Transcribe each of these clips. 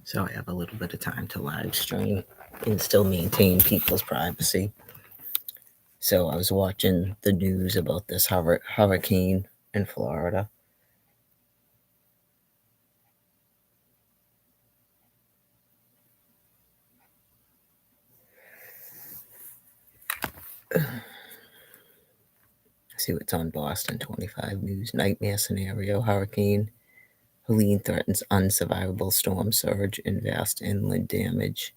so I have a little bit of time to live stream and still maintain people's privacy. So I was watching the news about this hurricane in Florida. See what's on Boston 25 News. Nightmare scenario. Hurricane Helene threatens unsurvivable storm surge and vast inland damage.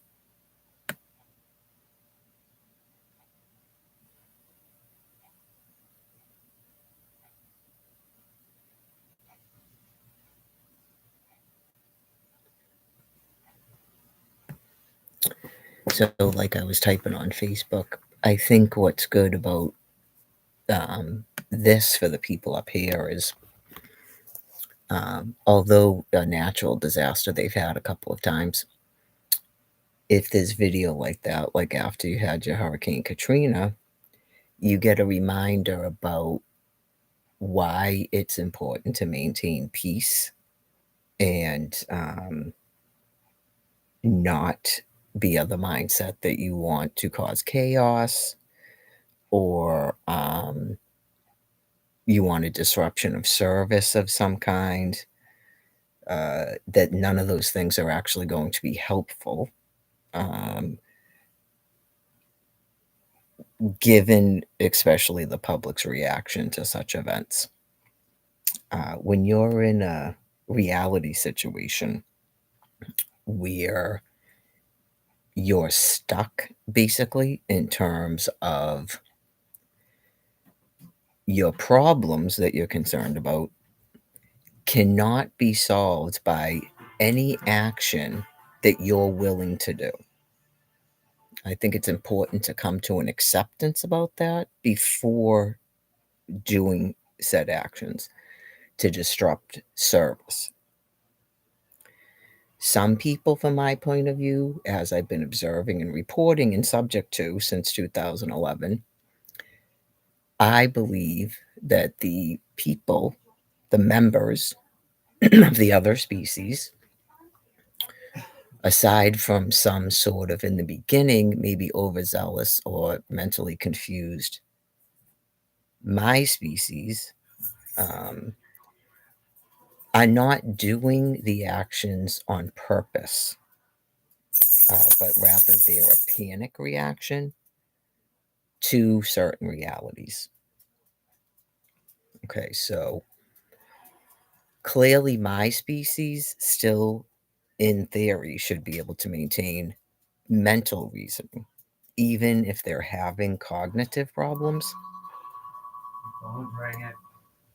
So, like I was typing on Facebook, I think what's good about this for the people up here is although a natural disaster they've had a couple of times, if there's video like that, like after you had your Hurricane Katrina, you get a reminder about why it's important to maintain peace and not be of the mindset that you want to cause chaos or you want a disruption of service of some kind. That none of those things are actually going to be helpful, given especially the public's reaction to such events. When you're in a reality situation where you're stuck, basically, in terms of your problems that you're concerned about cannot be solved by any action that you're willing to do. I think it's important to come to an acceptance about that before doing said actions to disrupt service. Some people, from my point of view, as I've been observing and reporting and subject to since 2011, I believe that the people, the members of the other species, aside from some sort of in the beginning, maybe overzealous or mentally confused, my species are not doing the actions on purpose, but rather they're a panic reaction to certain realities. Okay, so clearly my species still, in theory, should be able to maintain mental reasoning, even if they're having cognitive problems.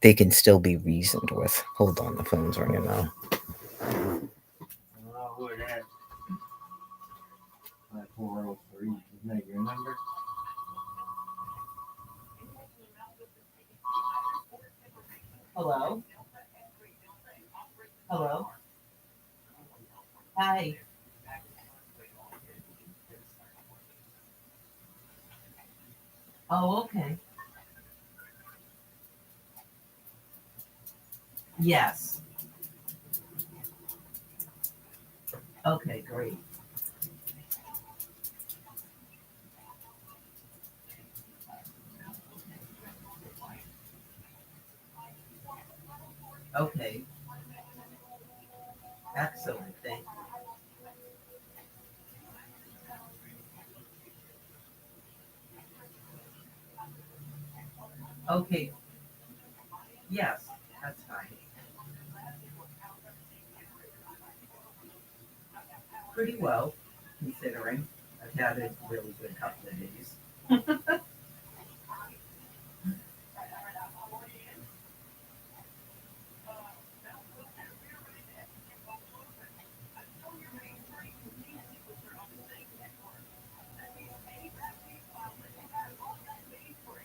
They can still be reasoned with. Hold on, the phone's ringing now. Hello? Hello? Hi. Oh, okay. Yes. Okay, great. Okay. Excellent. Thank you. Okay. Yes, that's fine. Pretty well, considering I've had a really good couple of days.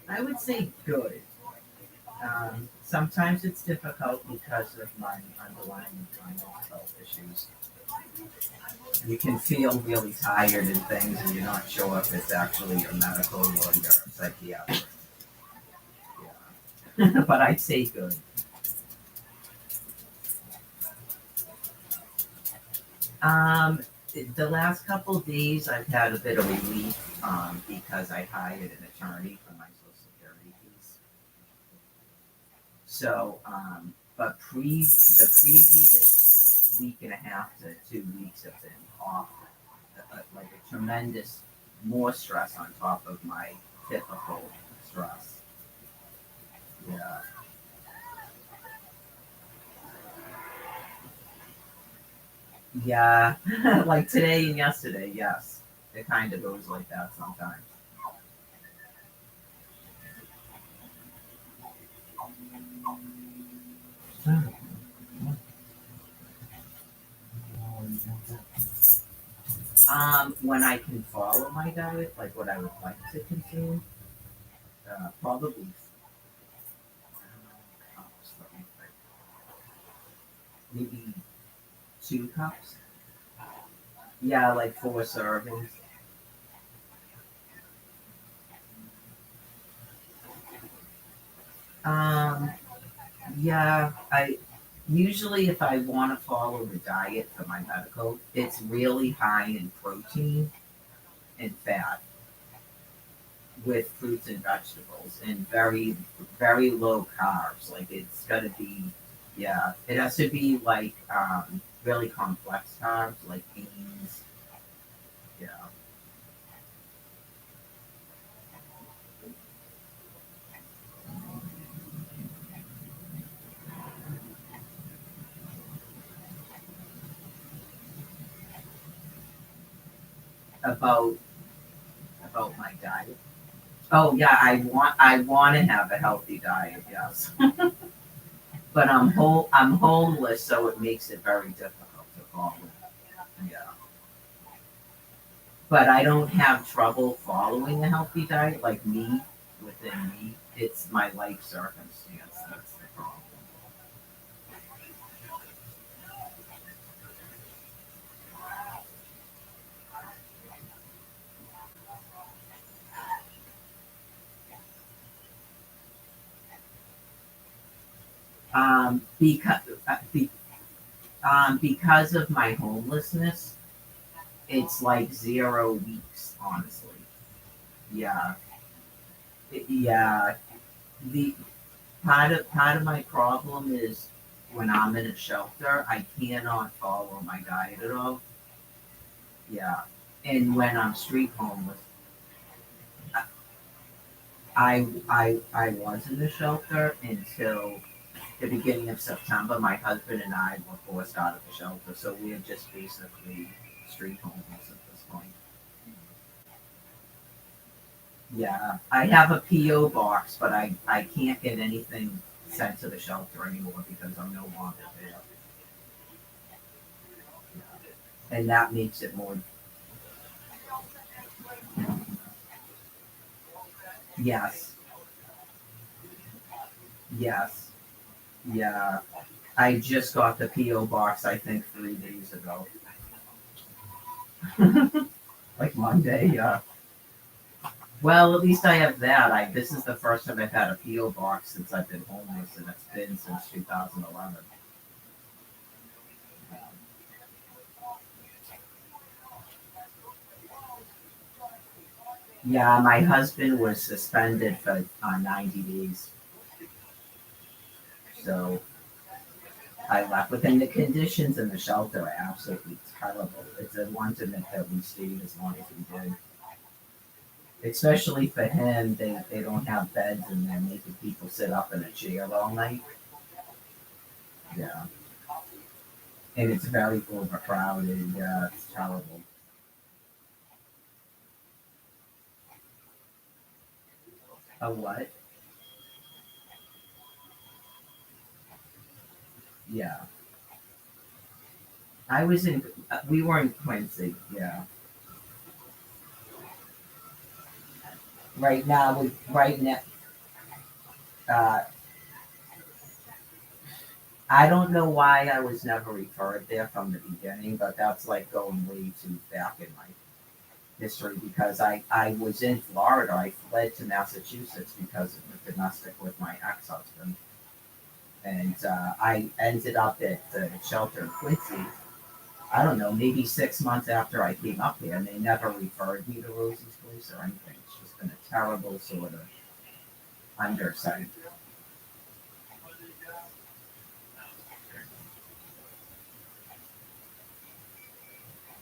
I would say good. Sometimes it's difficult because of my underlying mental health issues. You can feel really tired and things, and you're not sure if it's actually your medical or your psychiatric. Yeah. But I'd say good. Um, the last couple days, I've had a bit of relief because I hired an attorney for my Social Security piece. So, but the previous week and a half to 2 weeks have been awful, like a tremendous more stress on top of my typical stress. Yeah, yeah, like today and yesterday. Yes, it kind of goes like that sometimes. When I can follow my diet, like what I would like to consume, probably cups, let me think. Maybe 2 cups. Yeah, like 4 servings. Um, yeah, I usually if I want to follow the diet for my medical, it's really high in protein and fat with fruits and vegetables and very low carbs. Like it's got to be, yeah, it has to be like really complex carbs like beans. Yeah. About about my diet. Oh yeah, I want to have a healthy diet. Yes, but I'm homeless, so it makes it very difficult to follow. Yeah. But I don't have trouble following a healthy diet like me within me. It's my life circumstance that's the problem. Because because of my homelessness, it's like 0 weeks, honestly. Yeah, yeah. The part of my problem is when I'm in a shelter, I cannot follow my diet at all. Yeah, and when I'm street homeless, I was in the shelter until the beginning of September. My husband and I were forced out of the shelter, so we're just basically street homeless at this point. Yeah, I have a PO box, but I can't get anything sent to the shelter anymore because I'm no longer there, and that makes it more. Yes, yes, yeah. I just got the PO box. I think 3 days ago, like Monday. Yeah. Well, at least I have that. I This is the first time I've had a PO box since I've been homeless, and it's been since 2011. Yeah, my husband was suspended for 90 days, so I left. Within the conditions in the shelter are absolutely terrible. It's a wonderment that we stayed as long as we did. Especially for him, they don't have beds and they're making people sit up in a chair all night. Yeah, and it's very overcrowded. Yeah, it's terrible. A what? Yeah. I was in. We were in Quincy. Yeah. Right now. Uh, I don't know why I was never referred there from the beginning, but that's like going way too back in my history because I was in Florida. I fled to Massachusetts because of the domestic with my ex-husband, and I ended up at the shelter in Quincy. I don't know, maybe 6 months after I came up here, and they never referred me to Rosie's Place or anything. It's just been a terrible sort of undersight.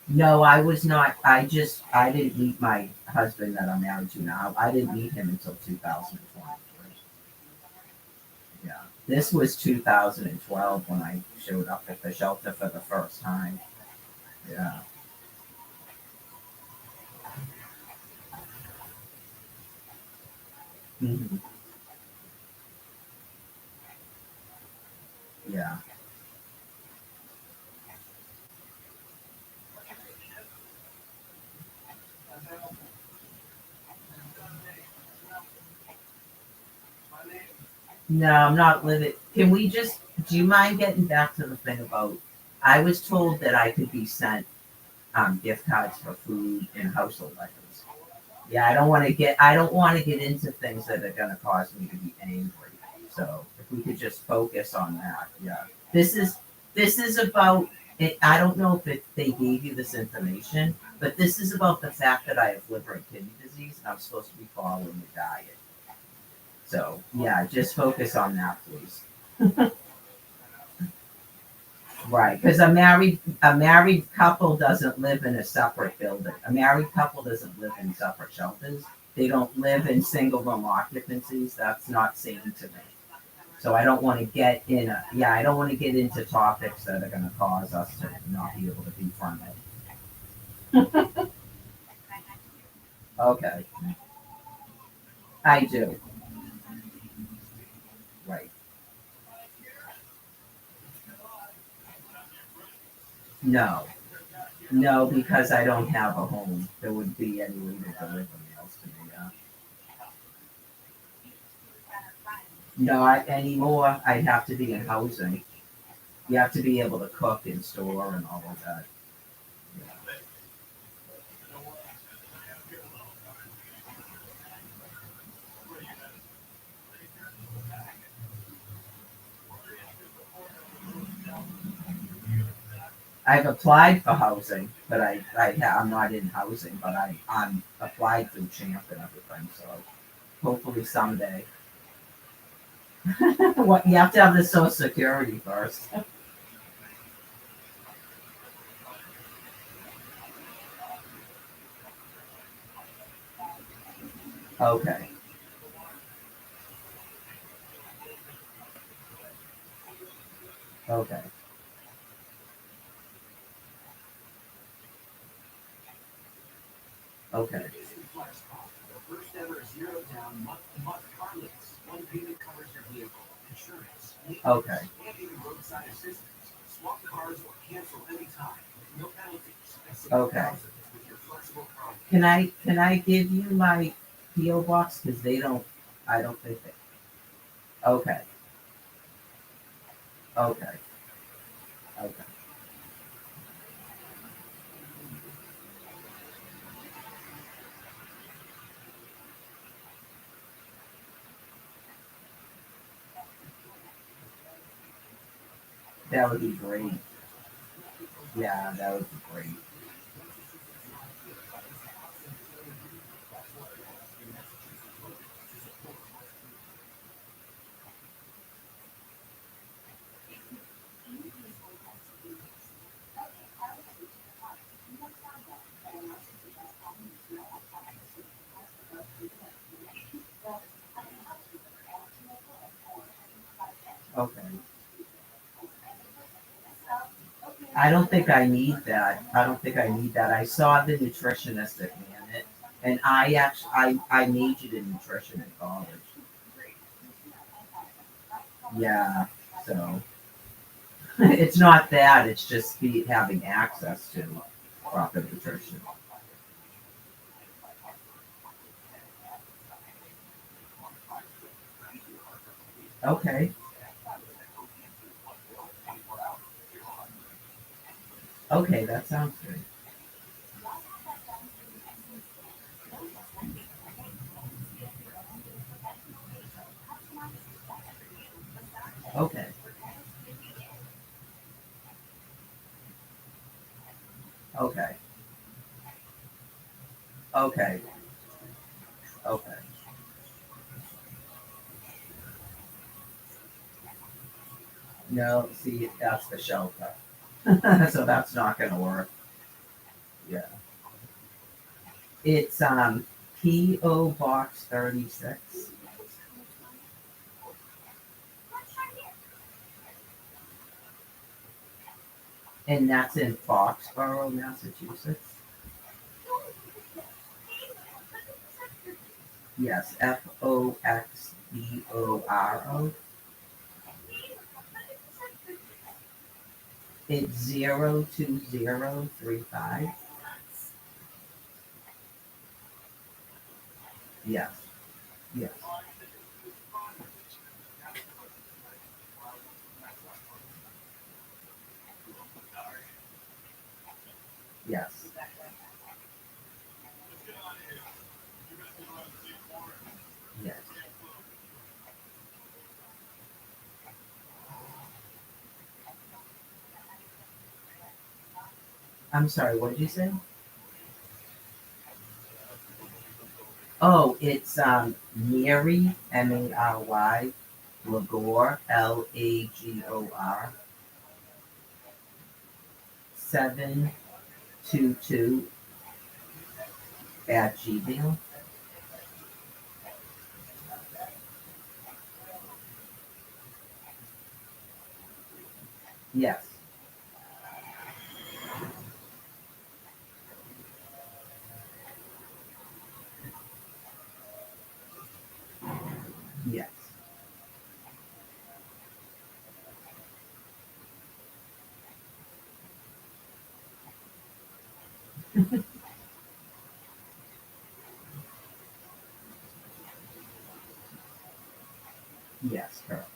No, I was not. I didn't meet my husband that I'm married to now. I didn't meet him until 2023. Yeah. This was 2012 when I showed up at the shelter for the first time. Yeah. Hmm. Yeah. No, I'm not living. Can we just, do you mind getting back to the thing about, I was told that I could be sent gift cards for food and household items. Yeah, I don't want to get into things that are going to cause me to be angry. So if we could just focus on that. Yeah. This is about it. I don't know if they gave you this information, but this is about the fact that I have liver and kidney disease and I'm supposed to be following the diet. So yeah, just focus on that, please. Right, because a married couple doesn't live in a separate building. A married couple doesn't live in separate shelters. They don't live in single room occupancies. That's not sane to me. So I don't want to get in a yeah, I don't want to get into topics that are going to cause us to not be able to be friendly. Okay, I do. Right. No, no, because I don't have a home. There would be any way to deliver meals to me. Not anymore. I'd have to be in housing. You have to be able to cook and store and all of that. Yeah. I've applied for housing, but I'm not in housing, but I'm applied through Champ and everything. So hopefully someday. What you have to have the Social Security first. Okay. Okay. Okay. Okay. Okay. Can I give you my PO box because they don't. I don't think they. Okay. Okay. Okay. That would be great. Yeah, that would be great. Okay. I don't think I need that. I don't think I need that. I saw the nutritionist that ran it, and I majored in nutrition in college. Yeah, so it's not that. It's just having access to proper nutrition. Okay. Okay, that sounds good. Okay. Okay. Okay. No, see, that's the shelter. So that's not gonna work. Yeah. It's P.O. Box 36. And that's in Foxborough, Massachusetts. Yes, Foxboro. It's 02035. Yes, yes, yes, yes. I'm sorry, what did you say? Oh, it's Mary, Mary, Lagore, Lagor, 722 at Gmail. Yes, yes, yes, correct.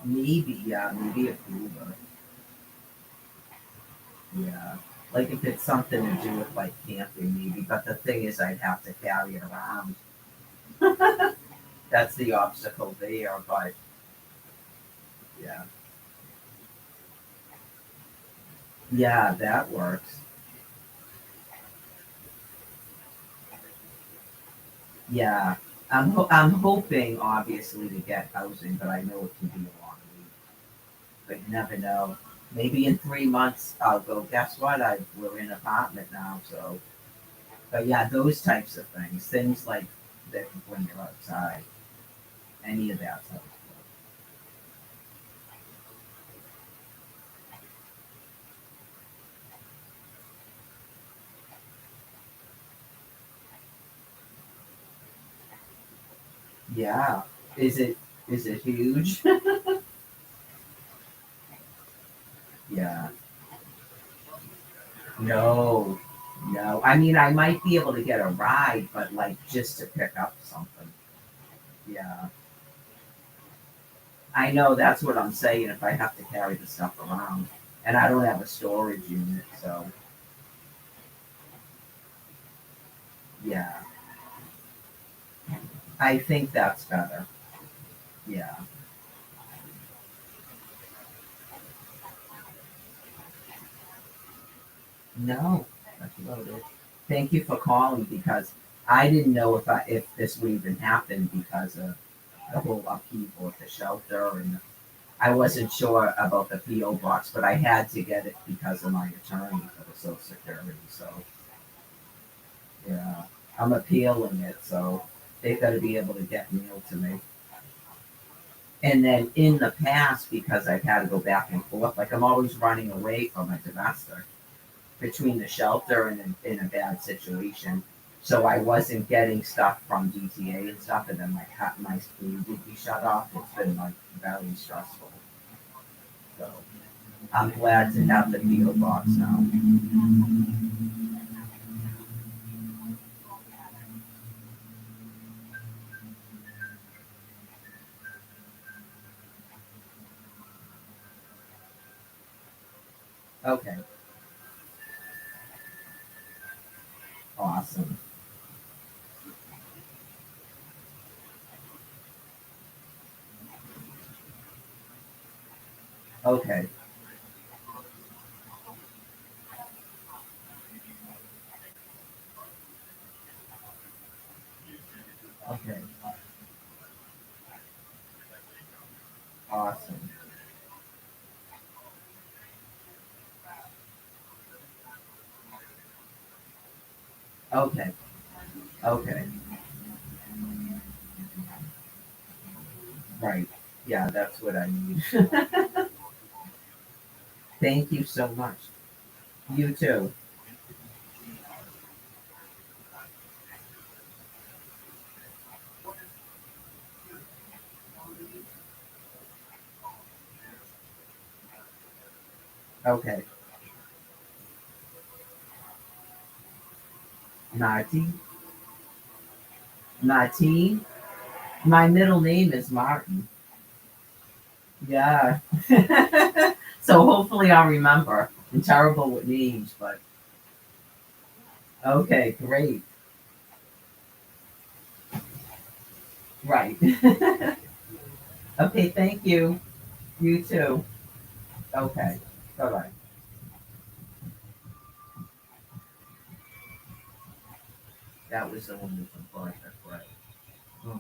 Maybe, yeah, maybe a Uber. Yeah. Like if it's something to do with like camping, maybe. But the thing is, I'd have to carry it around. That's the obstacle there. But yeah, yeah, that works. Yeah, I'm hoping obviously to get housing, but I know it can be a long week. But you never know. Maybe in 3 months I'll go. Guess what? We're in an apartment now. So, but yeah, those types of things like that when you're outside, any of that stuff. Yeah. Is it is it huge? Yeah. No. No. I mean, I might be able to get a ride, but like just to pick up something. Yeah. I know that's what I'm saying if I have to carry the stuff around. And I don't have a storage unit, so yeah. I think that's better. Yeah. No, that's about it. Thank you for calling because I didn't know if this would even happen because of the whole upheaval at the shelter and I wasn't sure about the PO box, but I had to get it because of my attorney for the Social Security. So yeah, I'm appealing it, so they've got to be able to get mail to me. And then in the past, because I've had to go back and forth, like I'm always running away from a domestic between the shelter and in a bad situation. So I wasn't getting stuff from DTA and stuff, and then my food would be shut off. It's been like very stressful. So I'm glad to have the PO box now. Okay, awesome. Okay, okay, awesome. Okay, okay, right. Yeah, that's what I need. Thank you so much. You too. Okay, Marty. Martine. My middle name is Martin. Yeah. So hopefully I'll remember. I'm terrible with names, but okay, great. Right. Okay, thank you. You too. Okay. Bye bye. That was the one from Project, right?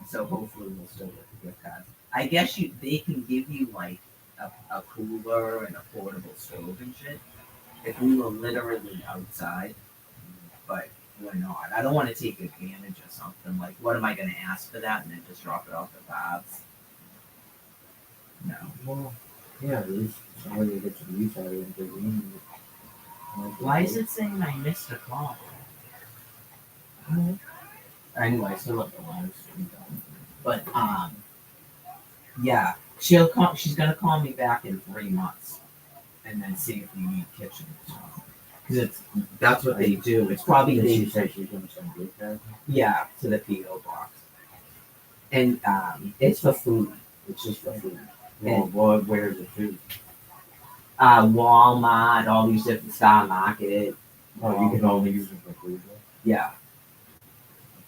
So hopefully we'll still get the gift card. I guess they can give you like a cooler and a portable stove and shit. If we were literally outside, but we're not. I don't want to take advantage of something. Like, what am I going to ask for that and then just drop it off the Bob's? No. Well, yeah, at least somebody gets to use out of it. Why is it saying I missed a call? Anyway, I still have the live stream going. But yeah, she'll call. She's gonna call me back in 3 months, and then see if we need kitchen stuff. Because that's what they do. It's probably Did she they, say she's gonna send gift cards? yeah, to the PO box, and it's for food. It's just for food. And- Well, where's the food? Walmart, all these different Star Market. Oh, you can only use it for food. Right? Yeah.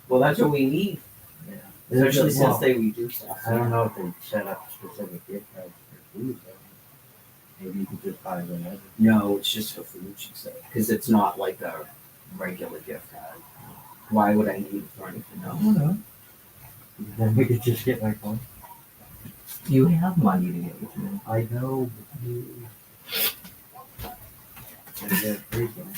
Well, that's what we need, Yeah. especially since Well, they reduce stuff. I don't know if they set up specific gift cards for food. Though. Maybe you could just buy whatever. No, it's just for food, she said, because it's not like a regular gift card. Why would I need it for anything I else? don't know. Then we could just get like one. You have money to get with me. I know, but you. I get free one.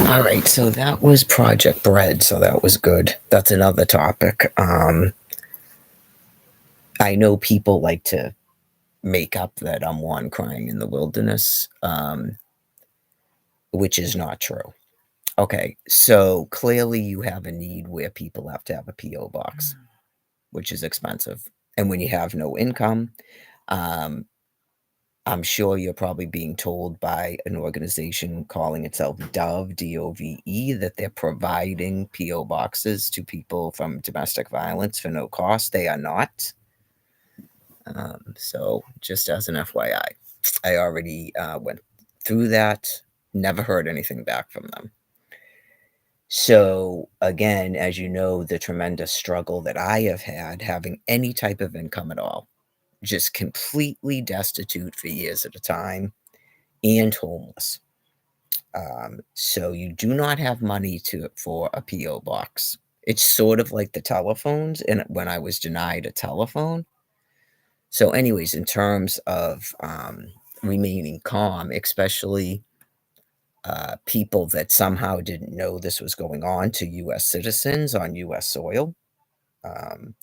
All right, so that was Project Bread, so that was good. That's another topic. I know people like to make up that I'm one crying in the wilderness, which is not true. Okay, so clearly you have a need where people have to have a PO box, which is expensive, and when you have no income, um, I'm sure you're probably being told by an organization calling itself Dove, DOVE, that they're providing PO boxes to people from domestic violence for no cost. They are not. So, just as an FYI, I already went through that, never heard anything back from them. So, again, as you know, the tremendous struggle that I have had having any type of income at all, just completely destitute for years at a time and homeless. So you do not have money for a PO box. It's sort of like the telephones, and when I was denied a telephone. So, anyways, in terms of remaining calm, especially people that somehow didn't know this was going on to U.S. citizens on U.S. soil. Um,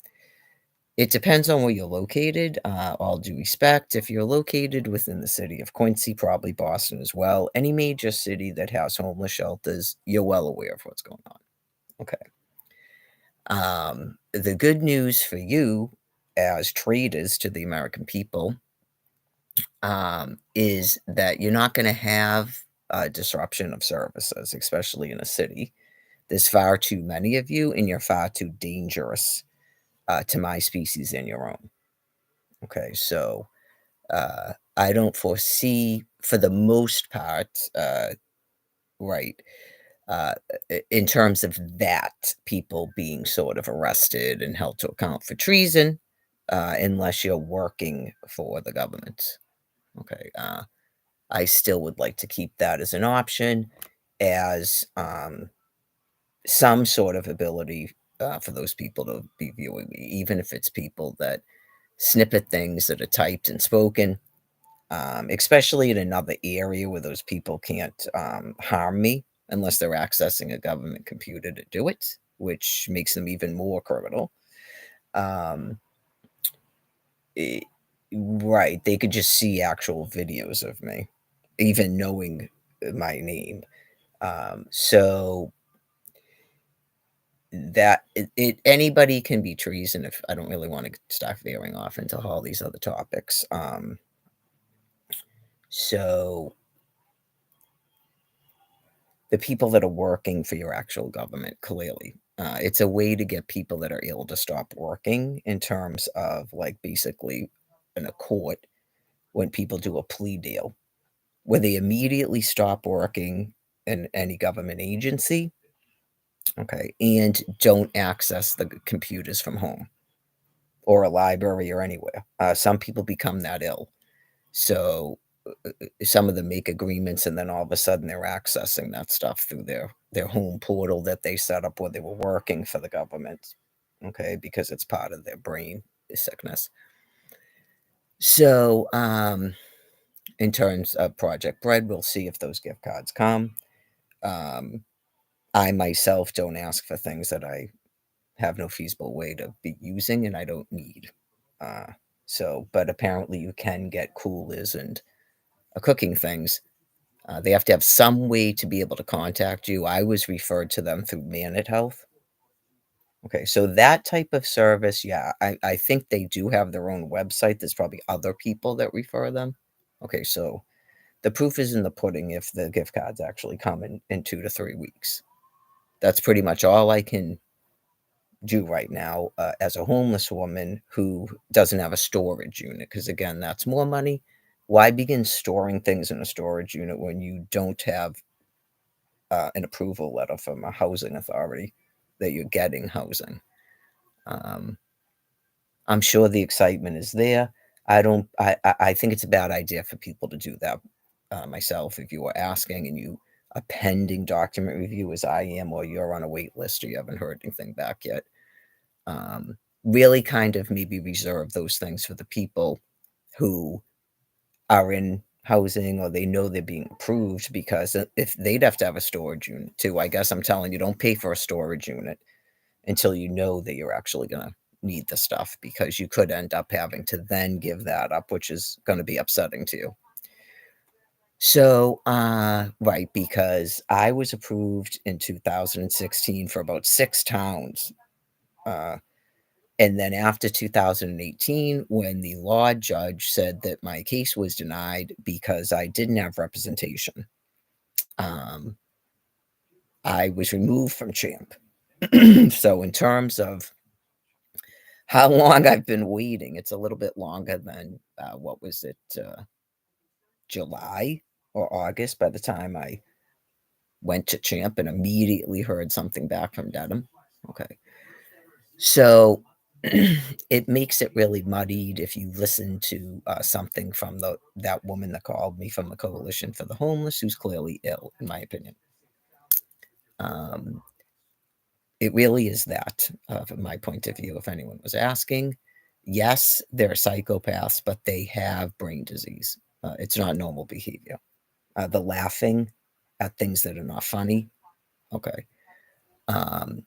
It depends on where you're located, all due respect. If you're located within the city of Quincy, probably Boston as well, any major city that has homeless shelters, you're well aware of what's going on. Okay. The good news for you as traders to the American people is that you're not going to have a disruption of services, especially in a city. There's far too many of you, and you're far too dangerous to my species and your own. Okay, so I don't foresee, for the most part, right, in terms of that, people being sort of arrested and held to account for treason, unless you're working for the government. Okay, I still would like to keep that as an option, as some sort of ability for those people to be viewing me, even if it's people that snippet things that are typed and spoken, especially in another area where those people can't harm me unless they're accessing a government computer to do it, which makes them even more criminal. Um, eh, right. They could just see actual videos of me, even knowing my name. So that anybody can be treason. If I don't really want to start veering off into all these other topics. So the people that are working for your actual government, clearly, it's a way to get people that are ill to stop working, in terms of, like, basically in a court when people do a plea deal where they immediately stop working in any government agency, okay, and don't access the computers from home or a library or anywhere. Some people become that ill. So some of them make agreements, and then all of a sudden they're accessing that stuff through their home portal that they set up when they were working for the government. Okay, because it's part of their brain sickness. So, in terms of Project Bread, we'll see if those gift cards come. Um, I myself don't ask for things that I have no feasible way to be using and I don't need. Uh, but apparently you can get coolers and cooking things. They have to have some way to be able to contact you. I was referred to them through Manit Health. Okay, so that type of service, yeah, I think they do have their own website. There's probably other people that refer them. Okay, so the proof is in the pudding if the gift cards actually come in 2 to 3 weeks. That's pretty much all I can do right now as a homeless woman who doesn't have a storage unit. Because again, that's more money. Why begin storing things in a storage unit when you don't have an approval letter from a housing authority that you're getting housing? Um, I'm sure the excitement is there. I don't. I think it's a bad idea for people to do that. Myself, if you were asking and you a pending document review as I am, or you're on a wait list, or you haven't heard anything back yet, really kind of maybe reserve those things for the people who are in housing or they know they're being approved, because if they'd have to have a storage unit too. I guess I'm telling you, don't pay for a storage unit until you know that you're actually going to need the stuff, because you could end up having to then give that up, which is going to be upsetting to you. So, right, because I was approved in 2016 for about 6 towns. Uh, and then after 2018, when the law judge said that my case was denied because I didn't have representation, um, I was removed from CHAMP. So, in terms of how long I've been waiting, it's a little bit longer than what was it, July or August by the time I went to CHAMP and immediately heard something back from Dedham. Okay. So it makes it really muddied if you listen to something from that woman that called me from the Coalition for the Homeless, who's clearly ill, in my opinion. Um, it really is that, from my point of view, if anyone was asking. Yes, they're psychopaths, but they have brain disease. It's not normal behavior. The laughing at things that are not funny. Okay. Um,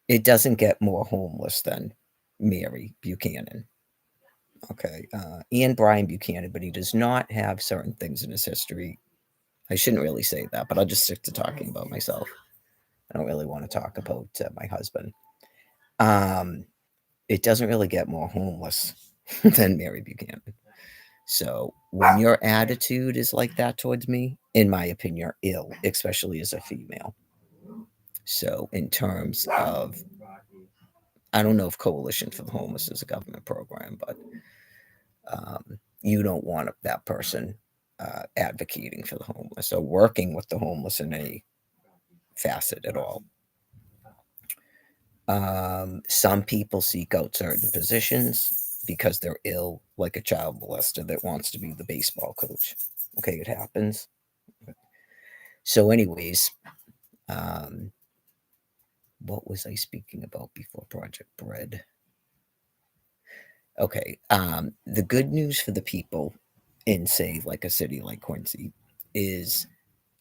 it doesn't get more homeless than Mary Buchanan. Okay. And Brian Buchanan, but he does not have certain things in his history. I shouldn't really say that, but I'll just stick to talking about myself. I don't really want to talk about my husband. It doesn't really get more homeless than Mary Buchanan. So when your attitude is like that towards me, in my opinion, you're ill, especially as a female. So in terms of, I don't know if Coalition for the Homeless is a government program, but you don't want that person advocating for the homeless or working with the homeless in any facet at all. Some people seek out certain positions because they're ill, like a child molester that wants to be the baseball coach. Okay, it happens. So, anyways, what was I speaking about before Project Bread? Okay, the good news for the people in, say, like a city like Quincy is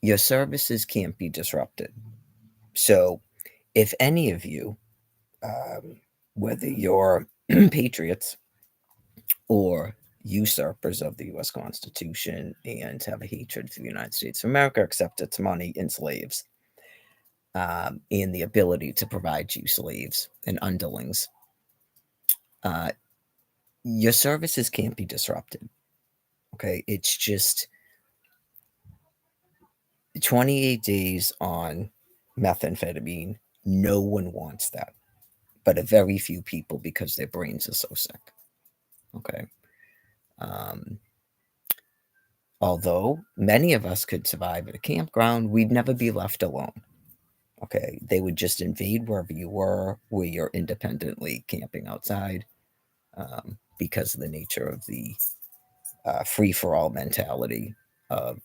your services can't be disrupted. So, if any of you, whether you're patriots or usurpers of the U.S. Constitution and have a hatred for the United States of America, accept its money and slaves, and the ability to provide you slaves and underlings, your services can't be disrupted. Okay, it's just 28 days on methamphetamine. No one wants that, but a very few people because their brains are so sick. Okay. Although many of us could survive at a campground, we'd never be left alone. Okay. They would just invade wherever you were, where you're independently camping outside, because of the nature of the free for all mentality of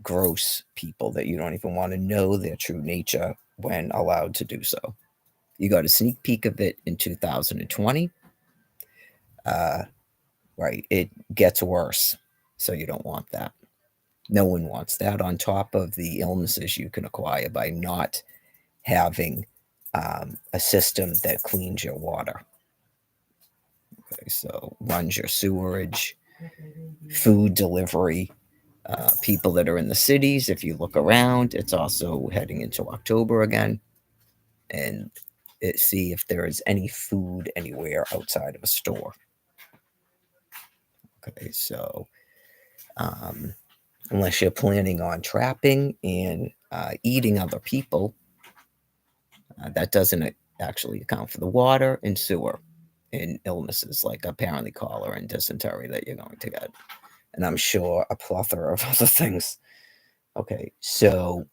gross people that you don't even want to know their true nature when allowed to do so. You got a sneak peek of it in 2020. Right. It gets worse. So you don't want that. No one wants that on top of the illnesses you can acquire by not having a system that cleans your water. Okay, so runs your sewerage, food delivery, people that are in the cities. If you look around, it's also heading into October again. And see if there is any food anywhere outside of a store. Okay, so unless you're planning on trapping and eating other people, that doesn't actually account for the water and sewer and illnesses like apparently cholera and dysentery that you're going to get. And I'm sure a plethora of other things. Okay, so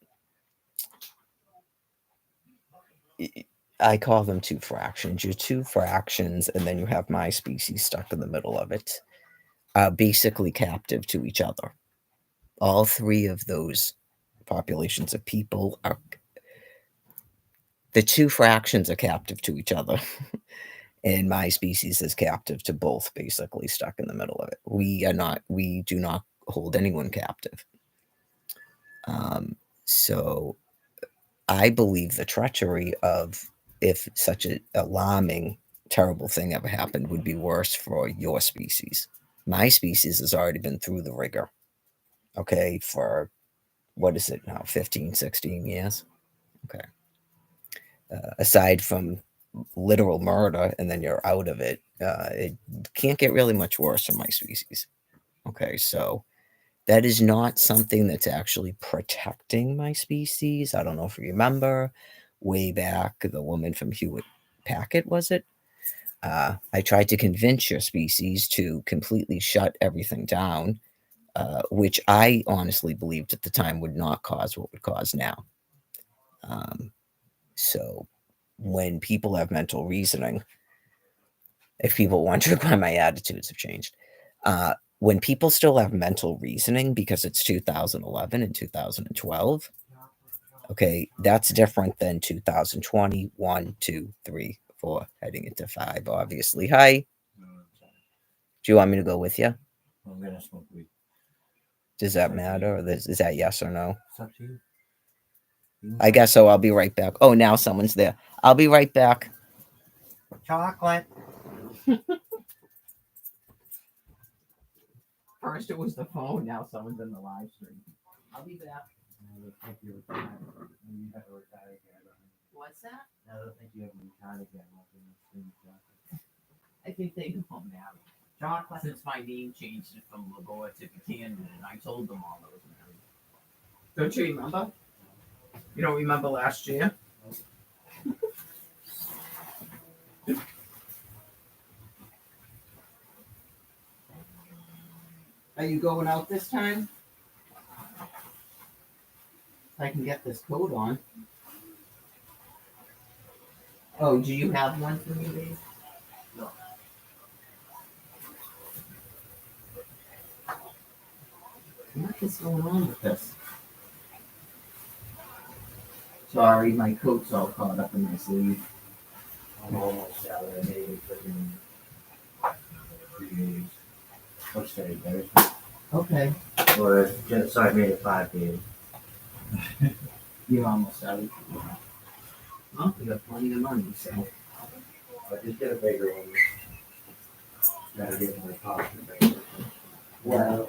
I call them two fractions. Your two fractions, and then you have my species stuck in the middle of it, are basically captive to each other. All three of those populations of people are, the two fractions are captive to each other. And my species is captive to both, basically stuck in the middle of it. We do not hold anyone captive. So I believe the treachery of, if such an alarming, terrible thing ever happened, would be worse for your species. My species has already been through the rigor. Okay, for what is it now, 15, 16 years? Okay. Aside from literal murder and then you're out of it, it can't get really much worse for my species. Okay, so that is not something that's actually protecting my species. I don't know if you remember way back, the woman from Hewitt Packard, was it? I tried to convince your species to completely shut everything down, which I honestly believed at the time would not cause what would cause now. So when people have mental reasoning, if people wonder why my attitudes have changed, when people still have mental reasoning because it's 2011 and 2012, okay, that's different than 2020, 1, 2, 3, 4, heading into 5, obviously. Hi. Do you want me to go with you? I'm gonna smoke weed. Does that matter? Or is that yes or no? It's up to you. I guess so. I'll be right back. Oh, now someone's there. I'll be right back. Chocolate. First it was the phone, now someone's in the live stream. I'll be back. I don't think you retire. You have to retire again. What's that? I don't think you ever retired again. Watching this thing, chocolate. I think they know now. Chocolate. Since my name changed it from Lagoa to Buchanan, and I told them all I was married. Don't you remember? You don't remember last year? Are you going out this time? I can get this coat on. Oh, do you have one for me, Dave? No. What is going on with this? Sorry, my coat's all caught up in my sleeve. I'm almost out of the Navy freaking 3 days. What's today, Thursday? Okay. Or just so I made it 5 days. You're almost out of well, you got plenty of money, so. But just get a bigger one. Gotta get my pocket bigger. Well,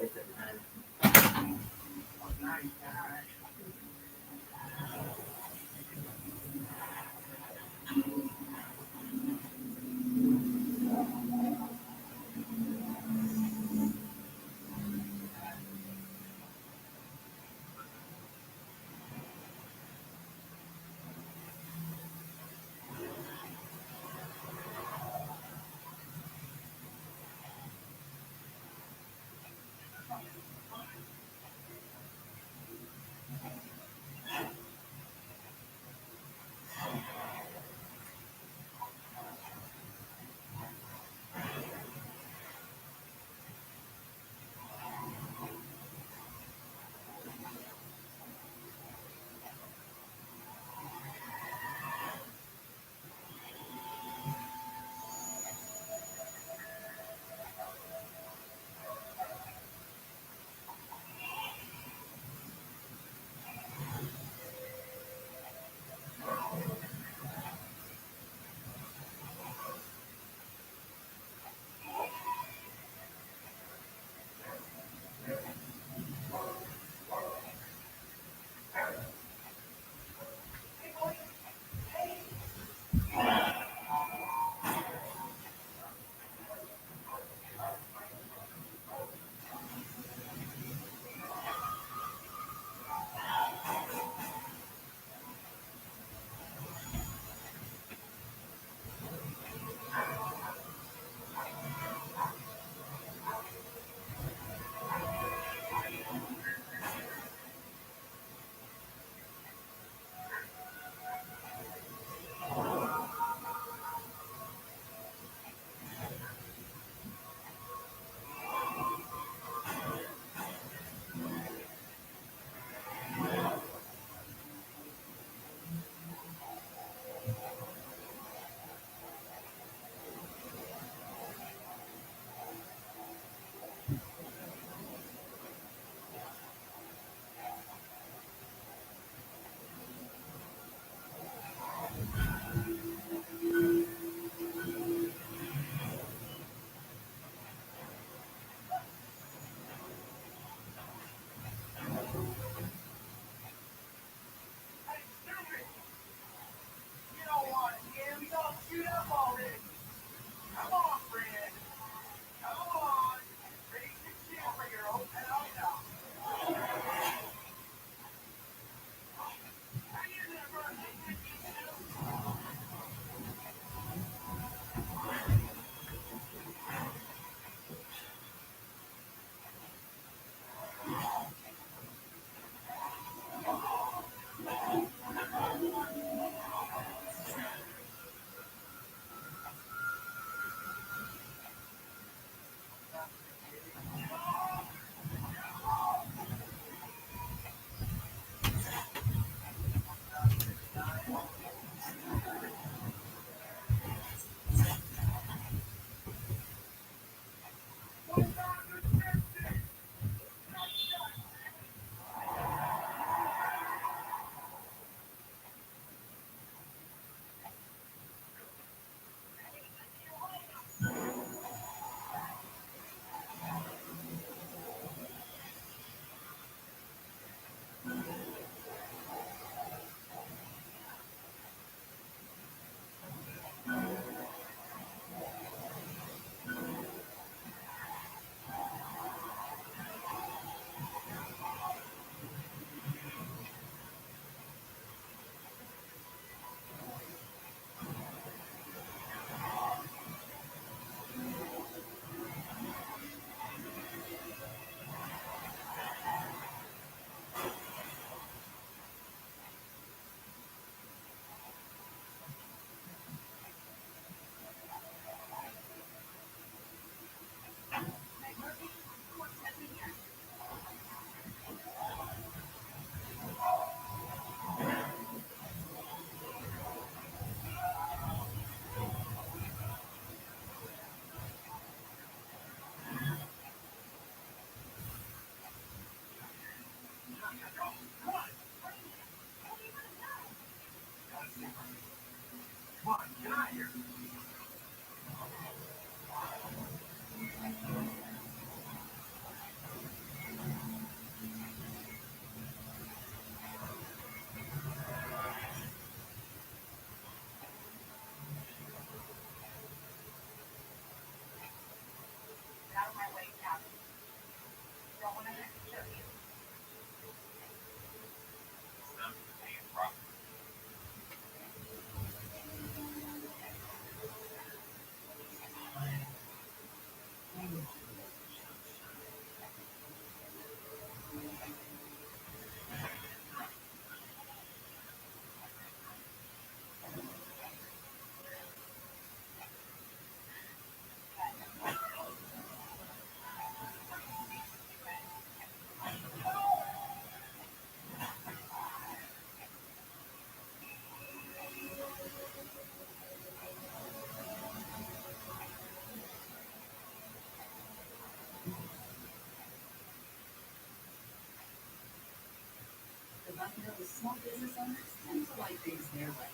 Those small business owners tend to like things their way.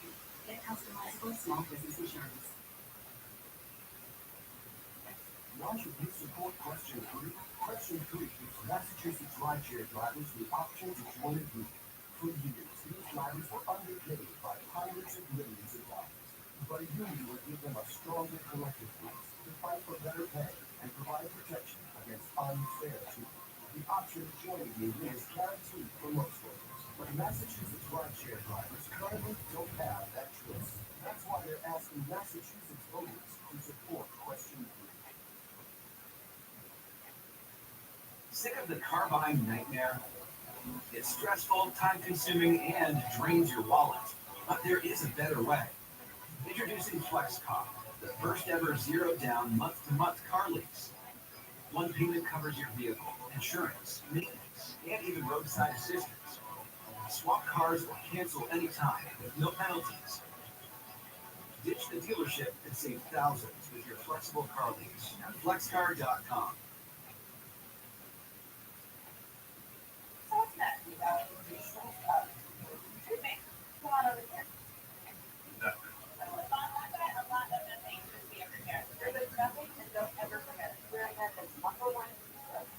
Get customizable small business insurance. Why should you support Question 3? Question 3 gives Massachusetts rideshare drivers the option to join a group. For years, these drivers were underpaid by hundreds of millions of dollars. But a union will give them a stronger collective voice to fight for better pay and provide protection against unfair treatment. The option of joining a union is guaranteed for most workers, but Massachusetts rideshare drivers currently don't have that choice. That's why they're asking Massachusetts voters to support Question 3. Sick of the car buying nightmare? It's stressful, time-consuming, and drains your wallet. But there is a better way. Introducing FlexCar, the first ever zero-down month-to-month car lease. One payment covers your vehicle, insurance, maintenance, and even roadside assistance. Swap cars or cancel anytime with no penalties. Ditch the dealership and save thousands with your flexible car lease at flexcar.com. Come on over here. There's nothing, and don't ever forget it. We're America's #1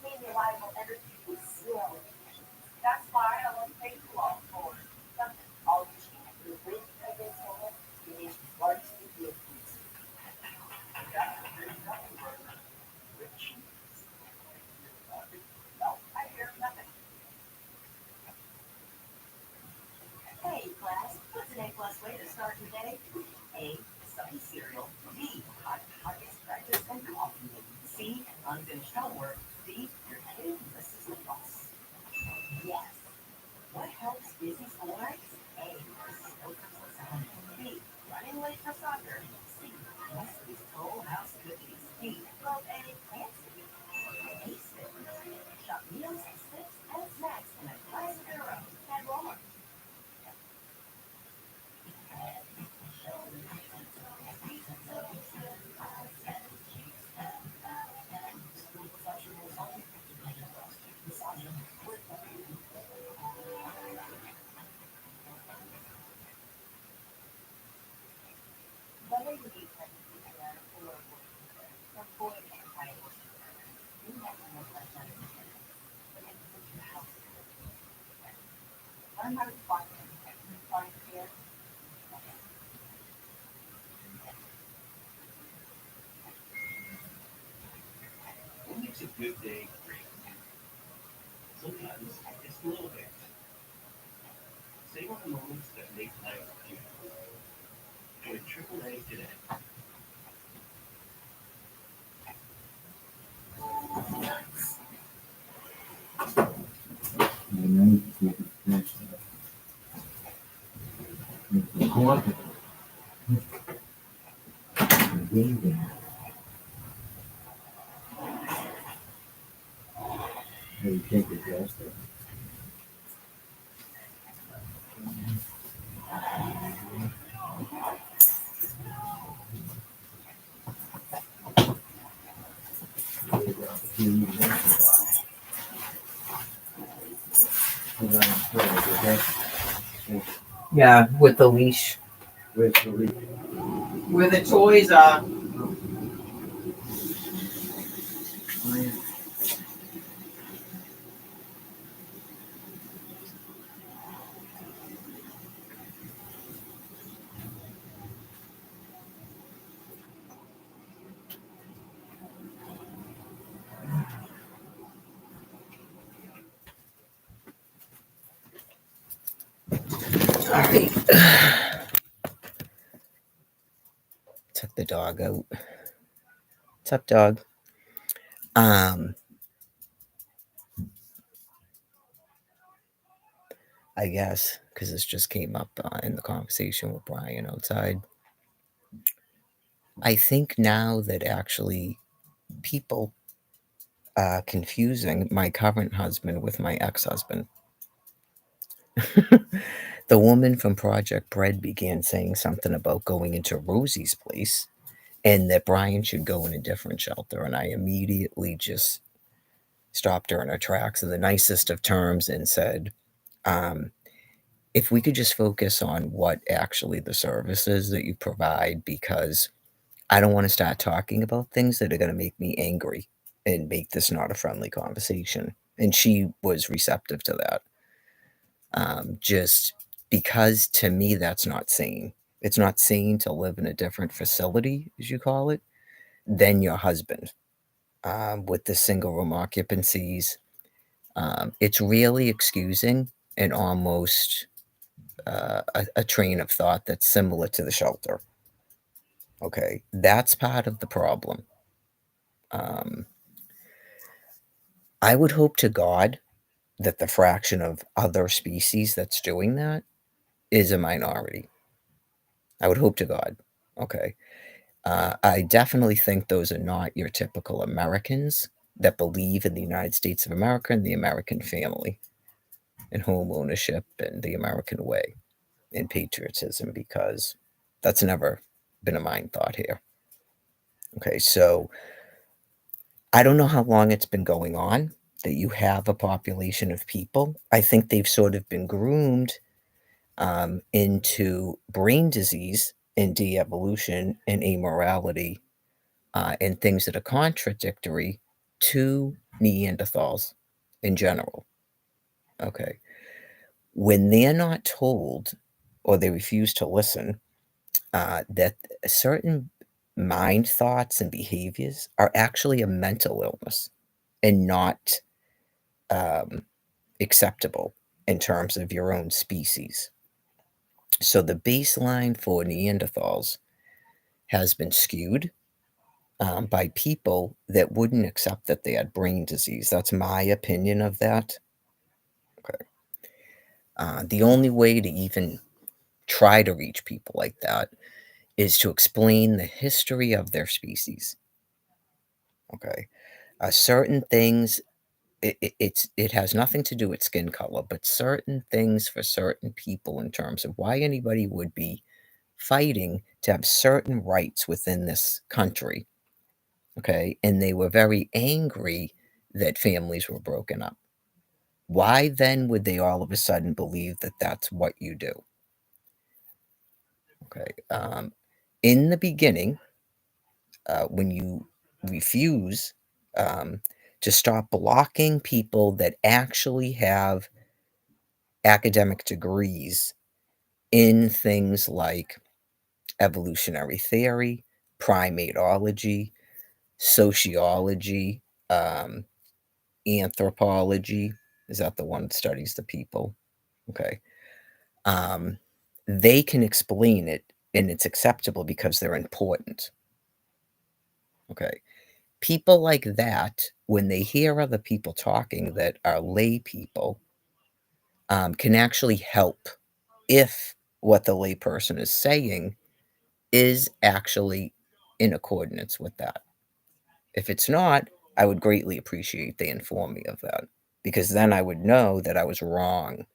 clean, reliable energy with zero emissions. That's why I want to thank you all for something. All you cheap through wind against solar, the nation's largest EPA fleet. No, I hear nothing. Hey, class, what's an A+ way to start your day? A, study cereal. B, hot targets, breakfast, and coffee. C, unfinished homework. D, your kid misses the bus. Yes. What helps busy school nights? A, snow Christmas sound. B, running late for soccer. C, Nestle's Toll House cookies. D, well, A, fancy. A, sit. Shop meals, sips, and snacks in a class of their own at Walmart. Whether you need pregnancy care or avoid anti-abortion care, you have to know what that is. But it puts your house in order. Learn how to find care. What makes a good day great? Sometimes it's the little things. Save on the moments that make life beautiful. Join AAA today. How you take your gas there? Yeah, with the leash. Where's the leak? Where the toys are. All right. Took the dog out. What's up, dog? I guess because this just came up in the conversation with Brian outside. I think now that actually people are confusing my current husband with my ex-husband. The woman from Project Bread began saying something about going into Rosie's place and that Brian should go in a different shelter. And I immediately just stopped her in her tracks in the nicest of terms and said, if we could just focus on what actually the service is that you provide, because I don't want to start talking about things that are going to make me angry and make this not a friendly conversation. And she was receptive to that. Just because to me, that's not sane. It's not sane to live in a different facility, as you call it, than your husband, with the single room occupancies. It's really excusing and almost a train of thought that's similar to the shelter. Okay, that's part of the problem. Um, I would hope to God that the fraction of other species that's doing that is a minority. I would hope to God. Okay. I definitely think those are not your typical Americans that believe in the United States of America and the American family and home ownership and the American way and patriotism, because that's never been a mind thought here. Okay, so I don't know how long it's been going on that you have a population of people. I think they've sort of been groomed into brain disease and de-evolution and amorality and things that are contradictory to Neanderthals in general. Okay. When they're not told or they refuse to listen, that certain mind thoughts and behaviors are actually a mental illness and not um, acceptable in terms of your own species. So the baseline for Neanderthals has been skewed by people that wouldn't accept that they had brain disease. That's my opinion of that. Okay. The only way to even try to reach people like that is to explain the history of their species. Okay. Certain things, it has nothing to do with skin color, but certain things for certain people in terms of why anybody would be fighting to have certain rights within this country. Okay. And they were very angry that families were broken up. Why then would they all of a sudden believe that that's what you do? Okay. In the beginning, when you refuse to stop blocking people that actually have academic degrees in things like evolutionary theory, primatology, sociology, um, anthropology. Is that the one that studies the people? Okay. Um, they can explain it and it's acceptable because they're important. Okay. People like that, when they hear other people talking that are lay people, can actually help if what the layperson is saying is actually in accordance with that. If it's not, I would greatly appreciate they inform me of that, because then I would know that I was wrong.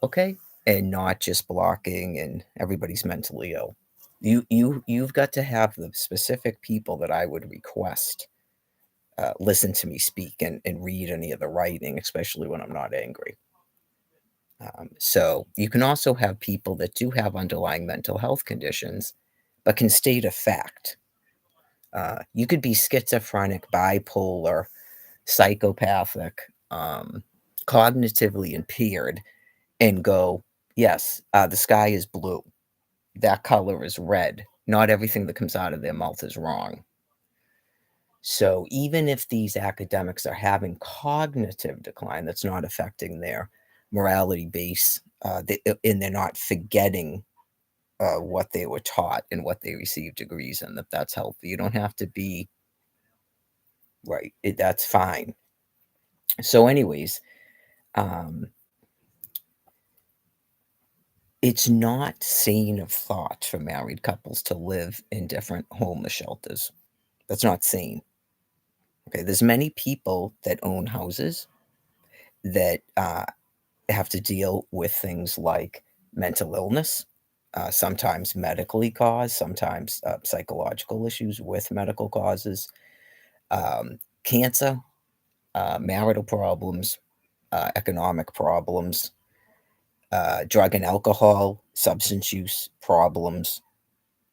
Okay? And not just blocking and everybody's mentally ill. You've got to have the specific people that I would request listen to me speak and read any of the writing, especially when I'm not angry. So you can also have people that do have underlying mental health conditions, but can state a fact. You could be schizophrenic, bipolar, psychopathic, cognitively impaired, and go, yes, the sky is blue. That color is red. Not everything that comes out of their mouth is wrong. So even if these academics are having cognitive decline, that's not affecting their morality base, and they're not forgetting what they were taught and what they received degrees in, that's healthy. You don't have to be right. That's fine. So, anyways, um, it's not sane of thought for married couples to live in different homeless shelters. That's not sane. Okay, there's many people that own houses that have to deal with things like mental illness, sometimes medically caused, sometimes psychological issues with medical causes, cancer, marital problems, economic problems. drug and alcohol, substance use problems,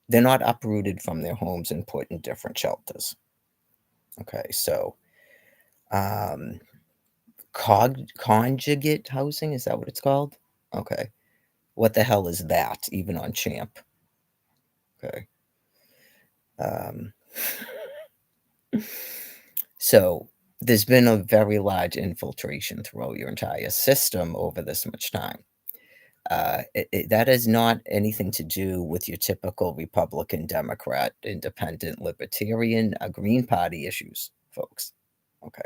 they're not uprooted from their homes and put in different shelters. Okay, so um, conjugate housing, is that what it's called? Okay, what the hell is that? Even on Champ. Okay. Um, so there's been a very large infiltration throughout your entire system over this much time. That has not anything to do with your typical Republican, Democrat, Independent, Libertarian, Green Party issues, folks. Okay.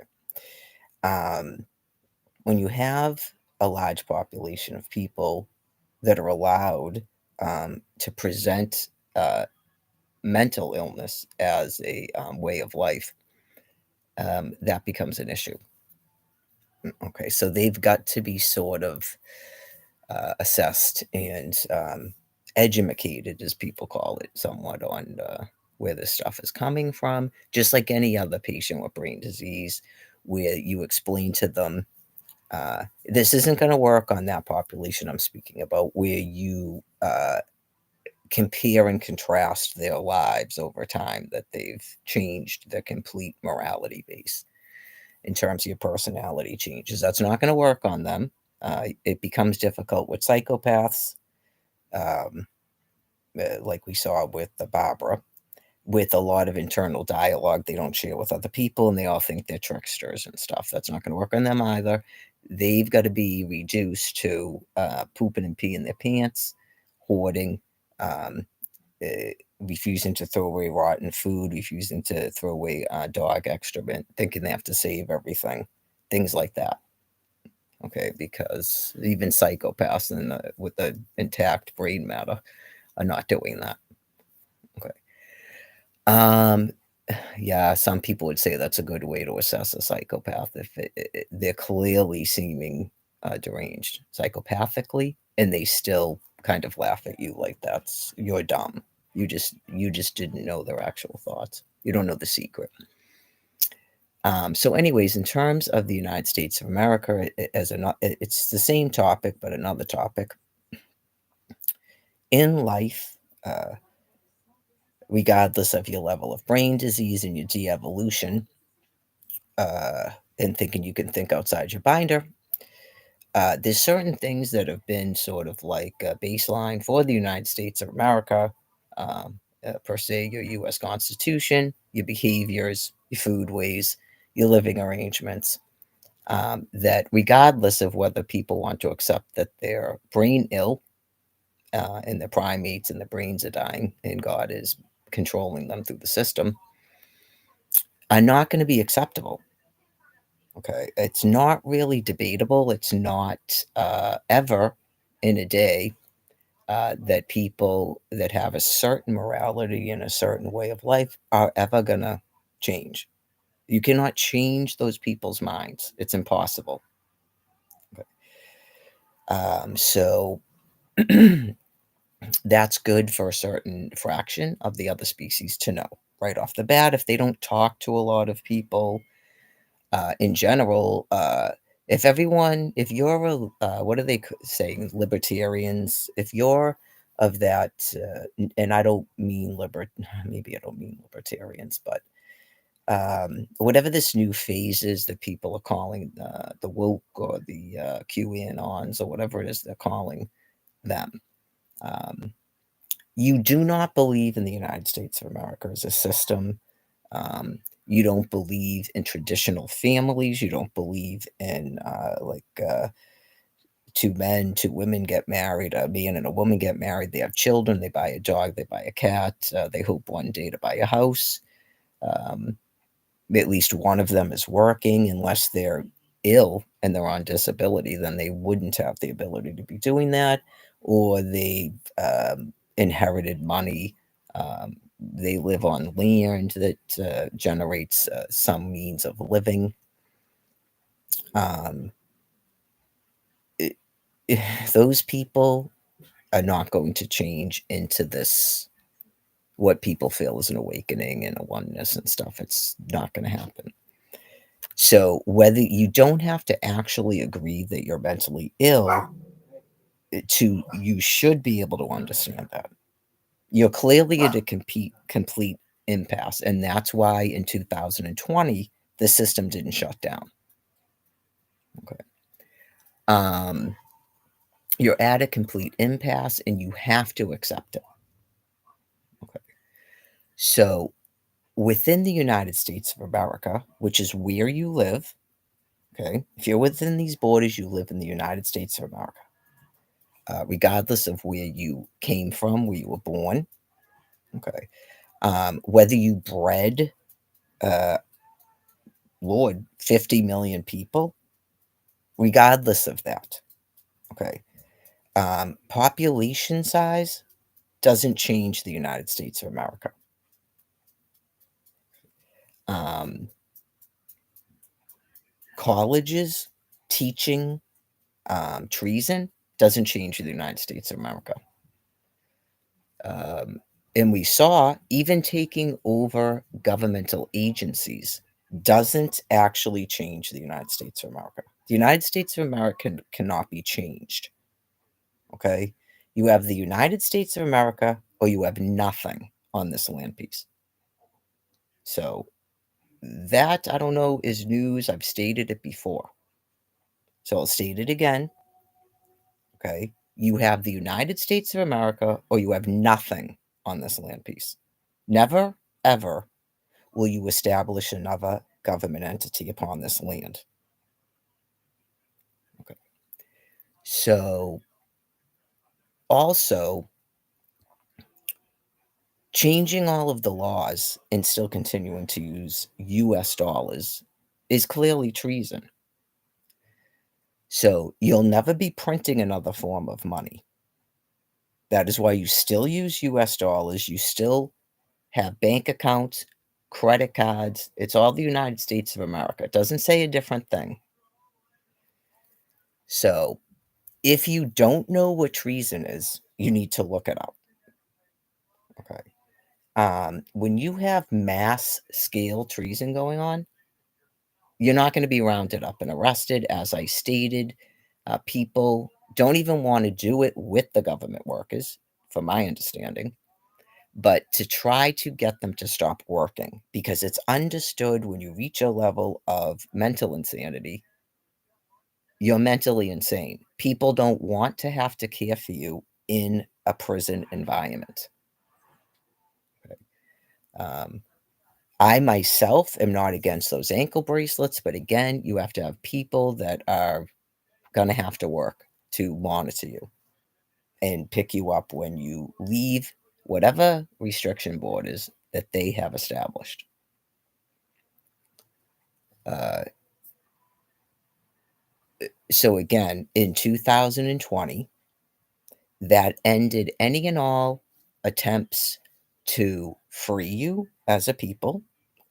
When you have a large population of people that are allowed to present mental illness as a way of life, that becomes an issue. Okay, so they've got to be sort of assessed and educated, as people call it, somewhat on where this stuff is coming from, just like any other patient with brain disease, where you explain to them this isn't going to work on that population I'm speaking about, where you compare and contrast their lives over time, that they've changed their complete morality base in terms of your personality changes. That's not going to work on them. It becomes difficult with psychopaths, like we saw with the Barbara, with a lot of internal dialogue they don't share with other people, and they all think they're tricksters and stuff. That's not going to work on them either. They've got to be reduced to pooping and peeing their pants, hoarding, refusing to throw away rotten food, refusing to throw away dog excrement, thinking they have to save everything, things like that. Okay, because even psychopaths with the intact brain matter are not doing that. Okay. Yeah, some people would say that's a good way to assess a psychopath if they're clearly seeming deranged psychopathically, and they still kind of laugh at you like you're dumb. You just didn't know their actual thoughts. You don't know the secret. So, anyways, in terms of the United States of America, it's the same topic, but another topic. In life, regardless of your level of brain disease and your de-evolution, and thinking you can think outside your binder, there's certain things that have been sort of like a baseline for the United States of America, per se, your U.S. Constitution, your behaviors, your foodways, your living arrangements, that regardless of whether people want to accept that they're brain ill and they're primates and their brains are dying and God is controlling them through the system, are not going to be acceptable. Okay, it's not really debatable. It's not ever in a day that people that have a certain morality and a certain way of life are ever going to change. You cannot change those people's minds. It's impossible. Okay. So that's good for a certain fraction of the other species to know right off the bat. If they don't talk to a lot of people, in general, if you're what are they saying, libertarians, if you're of that, and I don't mean maybe I don't mean libertarians, but whatever this new phase is that people are calling the woke or the QAnons or whatever it is they're calling them, you do not believe in the United States of America as a system. You don't believe in traditional families. You don't believe in two men, two women get married, a man and a woman get married. They have children. They buy a dog. They buy a cat. They hope one day to buy a house. At least one of them is working, unless they're ill and they're on disability, then they wouldn't have the ability to be doing that, or they've inherited money. They live on land that generates some means of living. Those people are not going to change into this, what people feel is an awakening and a oneness and stuff. It's not going to happen. So whether you don't have to actually agree that you're mentally ill you should be able to understand that. You're clearly at a complete impasse, and that's why in 2020 the system didn't shut down. Okay. You're at a complete impasse, and you have to accept it. Okay. So within the United States of America, which is where you live, okay, if you're within these borders, you live in the United States of America, regardless of where you came from, where you were born, okay, whether you bred, Lord, 50 million people, regardless of that, okay, population size doesn't change the United States of America. Colleges teaching treason doesn't change the United States of America. And we saw even taking over governmental agencies doesn't actually change the United States of America. The United States of America cannot be changed. Okay? You have the United States of America or you have nothing on this land piece. So that, I don't know, is news. I've stated it before. So I'll state it again. Okay? You have the United States of America or you have nothing on this land piece. Never, ever will you establish another government entity upon this land. Okay. So, also, changing all of the laws and still continuing to use US dollars is clearly treason. So, you'll never be printing another form of money. That is why you still use US dollars. You still have bank accounts, credit cards. It's all the United States of America. It doesn't say a different thing. So, if you don't know what treason is, you need to look it up. Okay. When you have mass scale treason going on, you're not going to be rounded up and arrested. As I stated, people don't even want to do it with the government workers, from my understanding, but to try to get them to stop working, because it's understood when you reach a level of mental insanity, you're mentally insane. People don't want to have to care for you in a prison environment. I myself am not against those ankle bracelets, but again, you have to have people that are going to have to work to monitor you and pick you up when you leave whatever restriction borders that they have established. So again, in 2020, that ended any and all attempts to free you as a people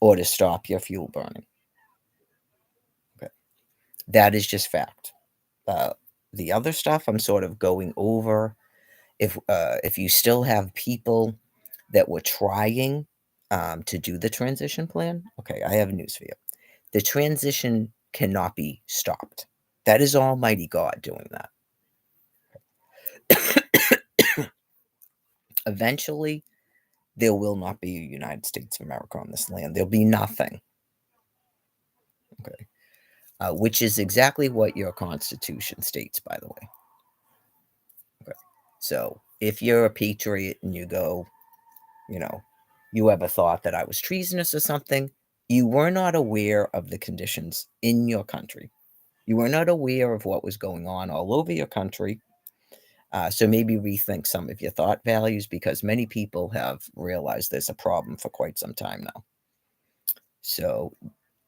or to stop your fuel burning. Okay. That is just fact. The other stuff I'm sort of going over. If you still have people that were trying to do the transition plan, okay, I have news for you. The transition cannot be stopped. That is Almighty God doing that. Eventually, there will not be a United States of America on this land. There'll be nothing. Okay. Which is exactly what your Constitution states, by the way. Okay. So if you're a patriot and you go, you ever thought that I was treasonous or something, you were not aware of the conditions in your country. You were not aware of what was going on all over your country. So maybe rethink some of your thought values, because many people have realized there's a problem for quite some time now. So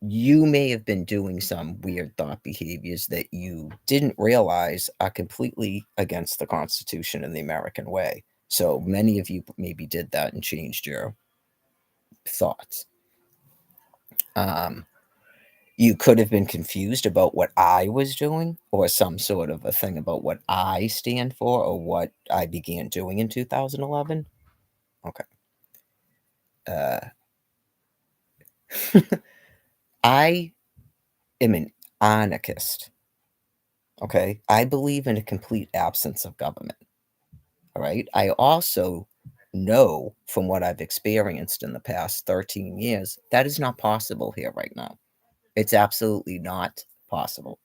you may have been doing some weird thought behaviors that you didn't realize are completely against the Constitution and the American way. So many of you maybe did that and changed your thoughts. You could have been confused about what I was doing, or some sort of a thing about what I stand for, or what I began doing in 2011. Okay. I am an anarchist. Okay. I believe in a complete absence of government. All right. I also know from what I've experienced in the past 13 years that is not possible here right now. It's absolutely not possible.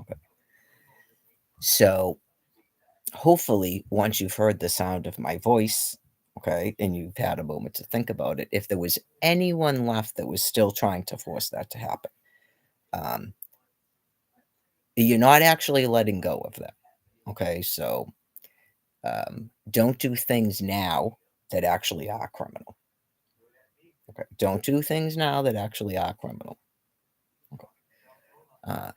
Okay. So hopefully, once you've heard the sound of my voice, okay, and you've had a moment to think about it, if there was anyone left that was still trying to force that to happen, um, you're not actually letting go of that. Okay. So don't do things now that actually are criminal. Okay. Don't do things now that actually are criminal. Okay. Uh,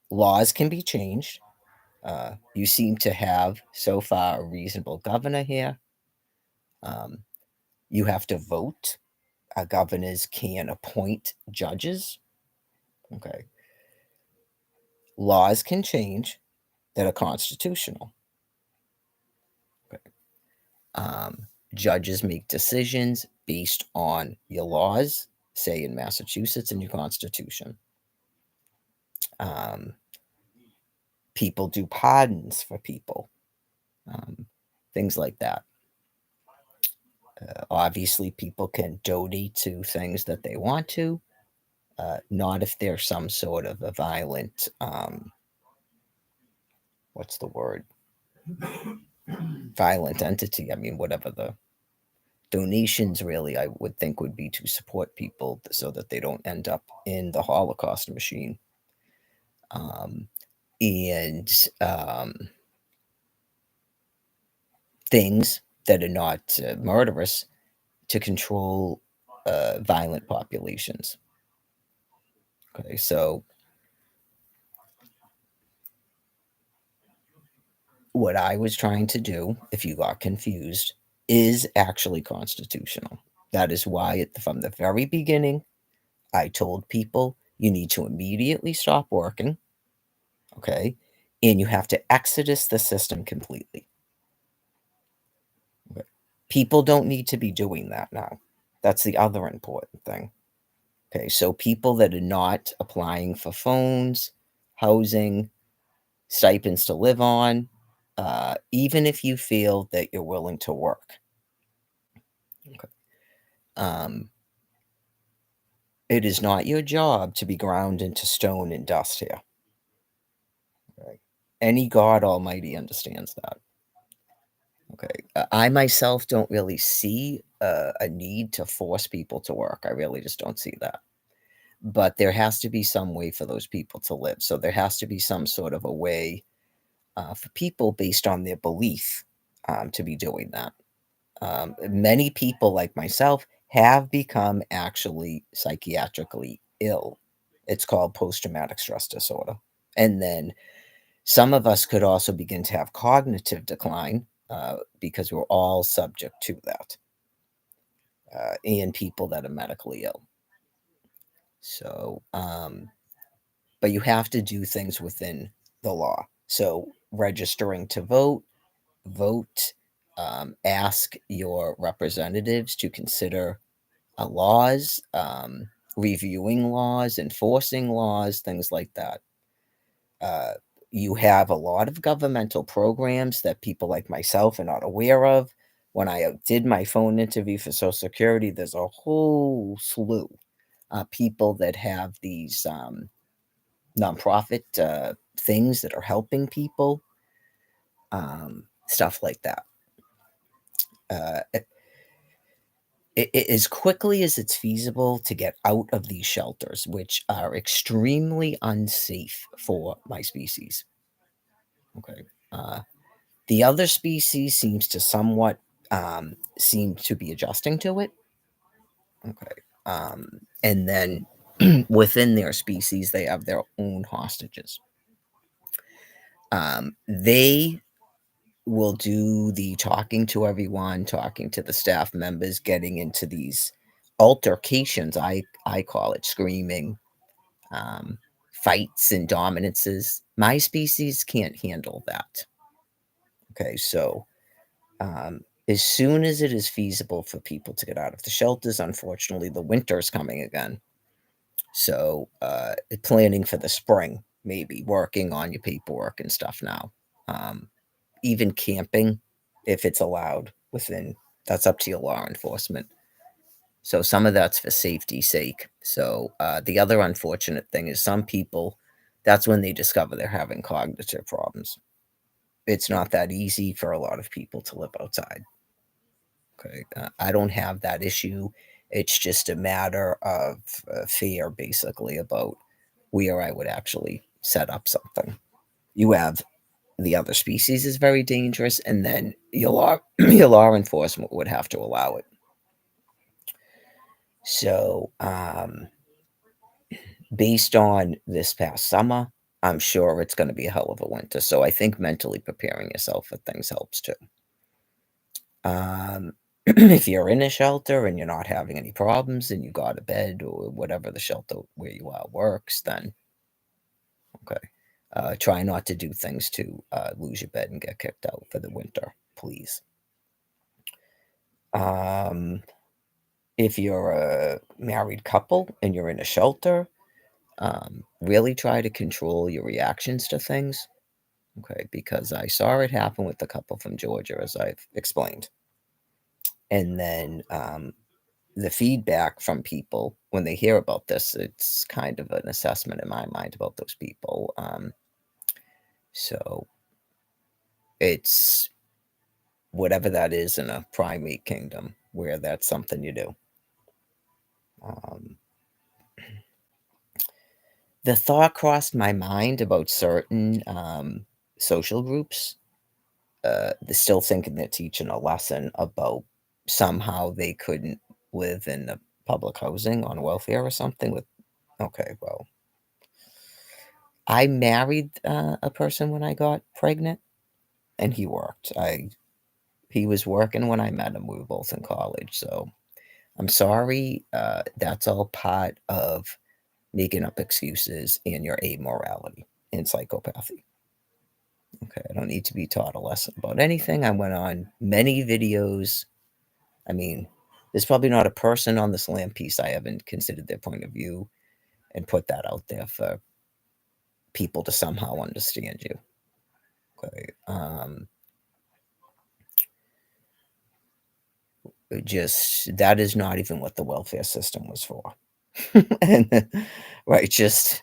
laws can be changed. You seem to have so far a reasonable governor here. You have to vote. Governors can appoint judges. Okay. Laws can change that are constitutional. Okay. Judges make decisions based on your laws, say in Massachusetts and your constitution. People do pardons for people, things like that. Obviously, people can donate to things that they want to, not if they're some sort of a violent, what's the word? Violent entity. I mean, whatever the donations really, I would think, would be to support people so that they don't end up in the Holocaust machine. And things that are not murderous to control violent populations. Okay, so what I was trying to do, if you got confused, is actually constitutional. That is why, from the very beginning, I told people you need to immediately stop working, okay, and you have to exodus the system completely. Okay. People don't need to be doing that now. That's the other important thing. Okay, so people that are not applying for phones, housing, stipends to live on, even if you feel that you're willing to work. Okay. It is not your job to be ground into stone and dust here. Okay. Any God Almighty understands that. Okay. I myself don't really see a need to force people to work. I really just don't see that. But there has to be some way for those people to live. So there has to be some sort of a way for people based on their belief to be doing that. Many people, like myself, have become actually psychiatrically ill. It's called post traumatic stress disorder. And then some of us could also begin to have cognitive decline because we're all subject to that, and people that are medically ill. So, but you have to do things within the law. So, registering to vote, ask your representatives to consider laws, reviewing laws, enforcing laws, things like that. You have a lot of governmental programs that people like myself are not aware of. When I did my phone interview for Social Security, there's a whole slew of people that have these nonprofit things that are helping people, stuff like that. As quickly as it's feasible to get out of these shelters, which are extremely unsafe for my species. Okay. The other species seems to somewhat seem to be adjusting to it. Okay. And then within their species, they have their own hostages. They will do the talking to everyone, talking to the staff members, getting into these altercations. I call it screaming, fights and dominances. My species can't handle that. Okay, so as soon as it is feasible for people to get out of the shelters, unfortunately, the winter is coming again. So planning for the spring, maybe working on your paperwork and stuff now. Even camping, if it's allowed within, that's up to your law enforcement. So some of that's for safety's sake. So the other unfortunate thing is some people, that's when they discover they're having cognitive problems. It's not that easy for a lot of people to live outside. Okay, I don't have that issue. It's just a matter of fear, basically, about where I would actually set up something. You have the other species is very dangerous, and then your law your law enforcement would have to allow it. So, based on this past summer, I'm sure it's going to be a hell of a winter. So I think mentally preparing yourself for things helps too. If you're in a shelter and you're not having any problems and you got a bed or whatever the shelter where you are works, then okay. Try not to do things to lose your bed and get kicked out for the winter, please. If you're a married couple and you're in a shelter, really try to control your reactions to things. Okay, because I saw it happen with the couple from Georgia, as I've explained. And then the feedback from people when they hear about this, it's kind of an assessment in my mind about those people. So it's whatever that is in a primate kingdom where that's something you do. The thought crossed my mind about certain social groups. They're still thinking they're teaching a lesson about somehow they couldn't live in the public housing on welfare or something. With okay, well, I married a person when I got pregnant, and he worked. He was working when I met him. We were both in college, so I'm sorry. That's all part of making up excuses and your amorality and psychopathy. Okay, I don't need to be taught a lesson about anything. I went on many videos. I mean, there's probably not a person on this land piece I haven't considered their point of view and put that out there for people to somehow understand you. Okay. Just that is not even what the welfare system was for. And right, just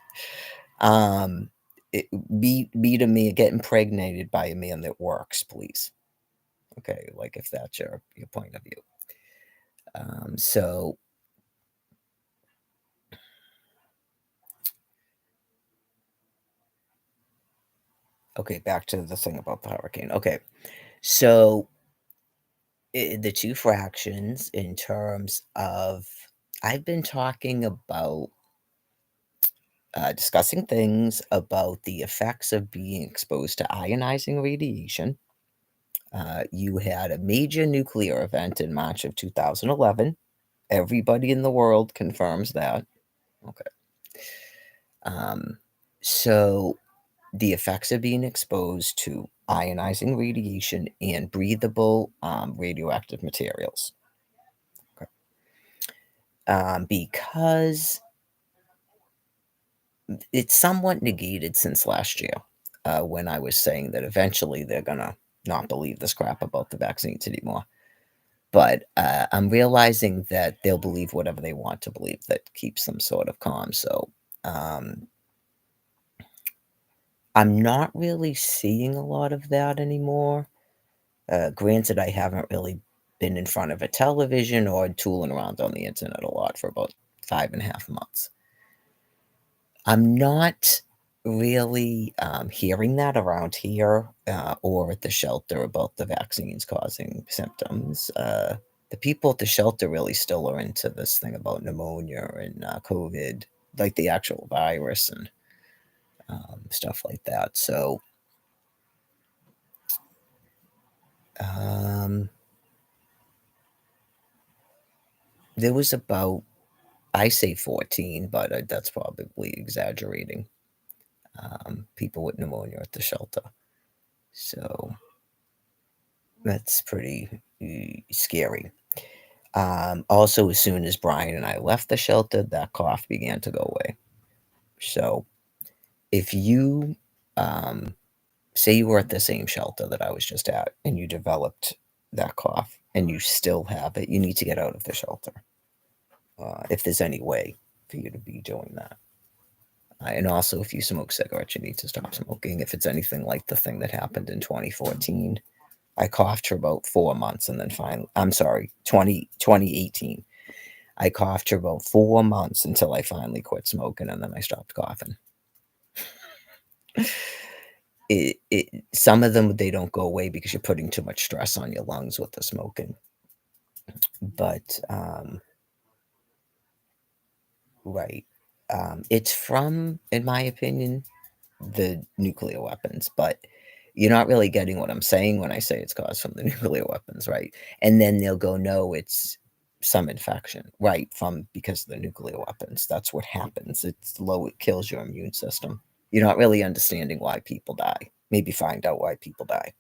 be to me get impregnated by a man that works, please. Okay, like if that's your point of view. So okay, back to the thing about the hurricane. Okay, so the two fractions in terms of I've been talking about discussing things about the effects of being exposed to ionizing radiation. You had a major nuclear event in March of 2011. Everybody in the world confirms that. Okay. So the effects of being exposed to ionizing radiation and breathable radioactive materials. Okay. Because it's somewhat negated since last year when I was saying that eventually they're going to not believe this crap about the vaccines anymore. But I'm realizing that they'll believe whatever they want to believe that keeps them sort of calm. So I'm not really seeing a lot of that anymore. Granted, I haven't really been in front of a television or tooling around on the internet a lot for about 5.5 months. I'm not really hearing that around here or at the shelter about the vaccines causing symptoms. The people at the shelter really still are into this thing about pneumonia and COVID, like the actual virus and stuff like that. So, there was about, I say 14, but that's probably exaggerating. People with pneumonia at the shelter. So, that's pretty scary. Also, as soon as Brian and I left the shelter, that cough began to go away. So, if you say you were at the same shelter that I was just at and you developed that cough and you still have it, you need to get out of the shelter. If there's any way for you to be doing that. And also, if you smoke cigarettes, you need to stop smoking. If it's anything like the thing that happened in 2014, I coughed for about 4 months and then finally, I'm sorry, 2018. I coughed for about 4 months until I finally quit smoking and then I stopped coughing. Some of them, they don't go away because you're putting too much stress on your lungs with the smoking. But, right. It's from, in my opinion, the nuclear weapons, but you're not really getting what I'm saying when I say it's caused from the nuclear weapons, right? And then they'll go, no, it's some infection, right? Because of the nuclear weapons. That's what happens. It's low, it kills your immune system. You're not really understanding why people die. Maybe find out why people die.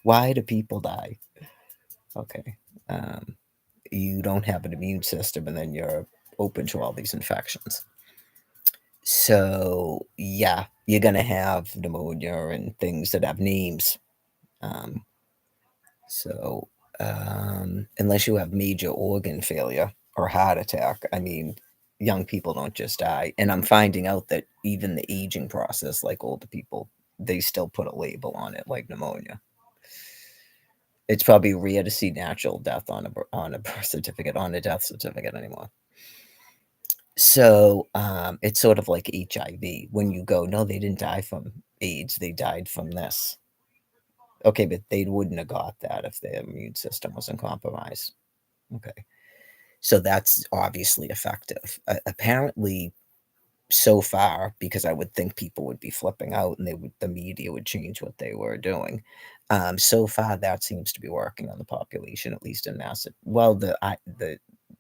Why do people die? Okay. You don't have an immune system and then you're open to all these infections. So, yeah, you're going to have pneumonia and things that have names. So, unless you have major organ failure or heart attack, I mean, young people don't just die. And I'm finding out that even the aging process, like older people, they still put a label on it, like pneumonia. It's probably rare to see natural death on a birth certificate, on a death certificate anymore. So it's sort of like HIV. When you go, no, they didn't die from AIDS, they died from this. Okay, but they wouldn't have got that if their immune system wasn't compromised. Okay, so that's obviously effective. Apparently, so far, because I would think people would be flipping out and the media would change what they were doing. So far, that seems to be working on the population, at least in Mass. Well, the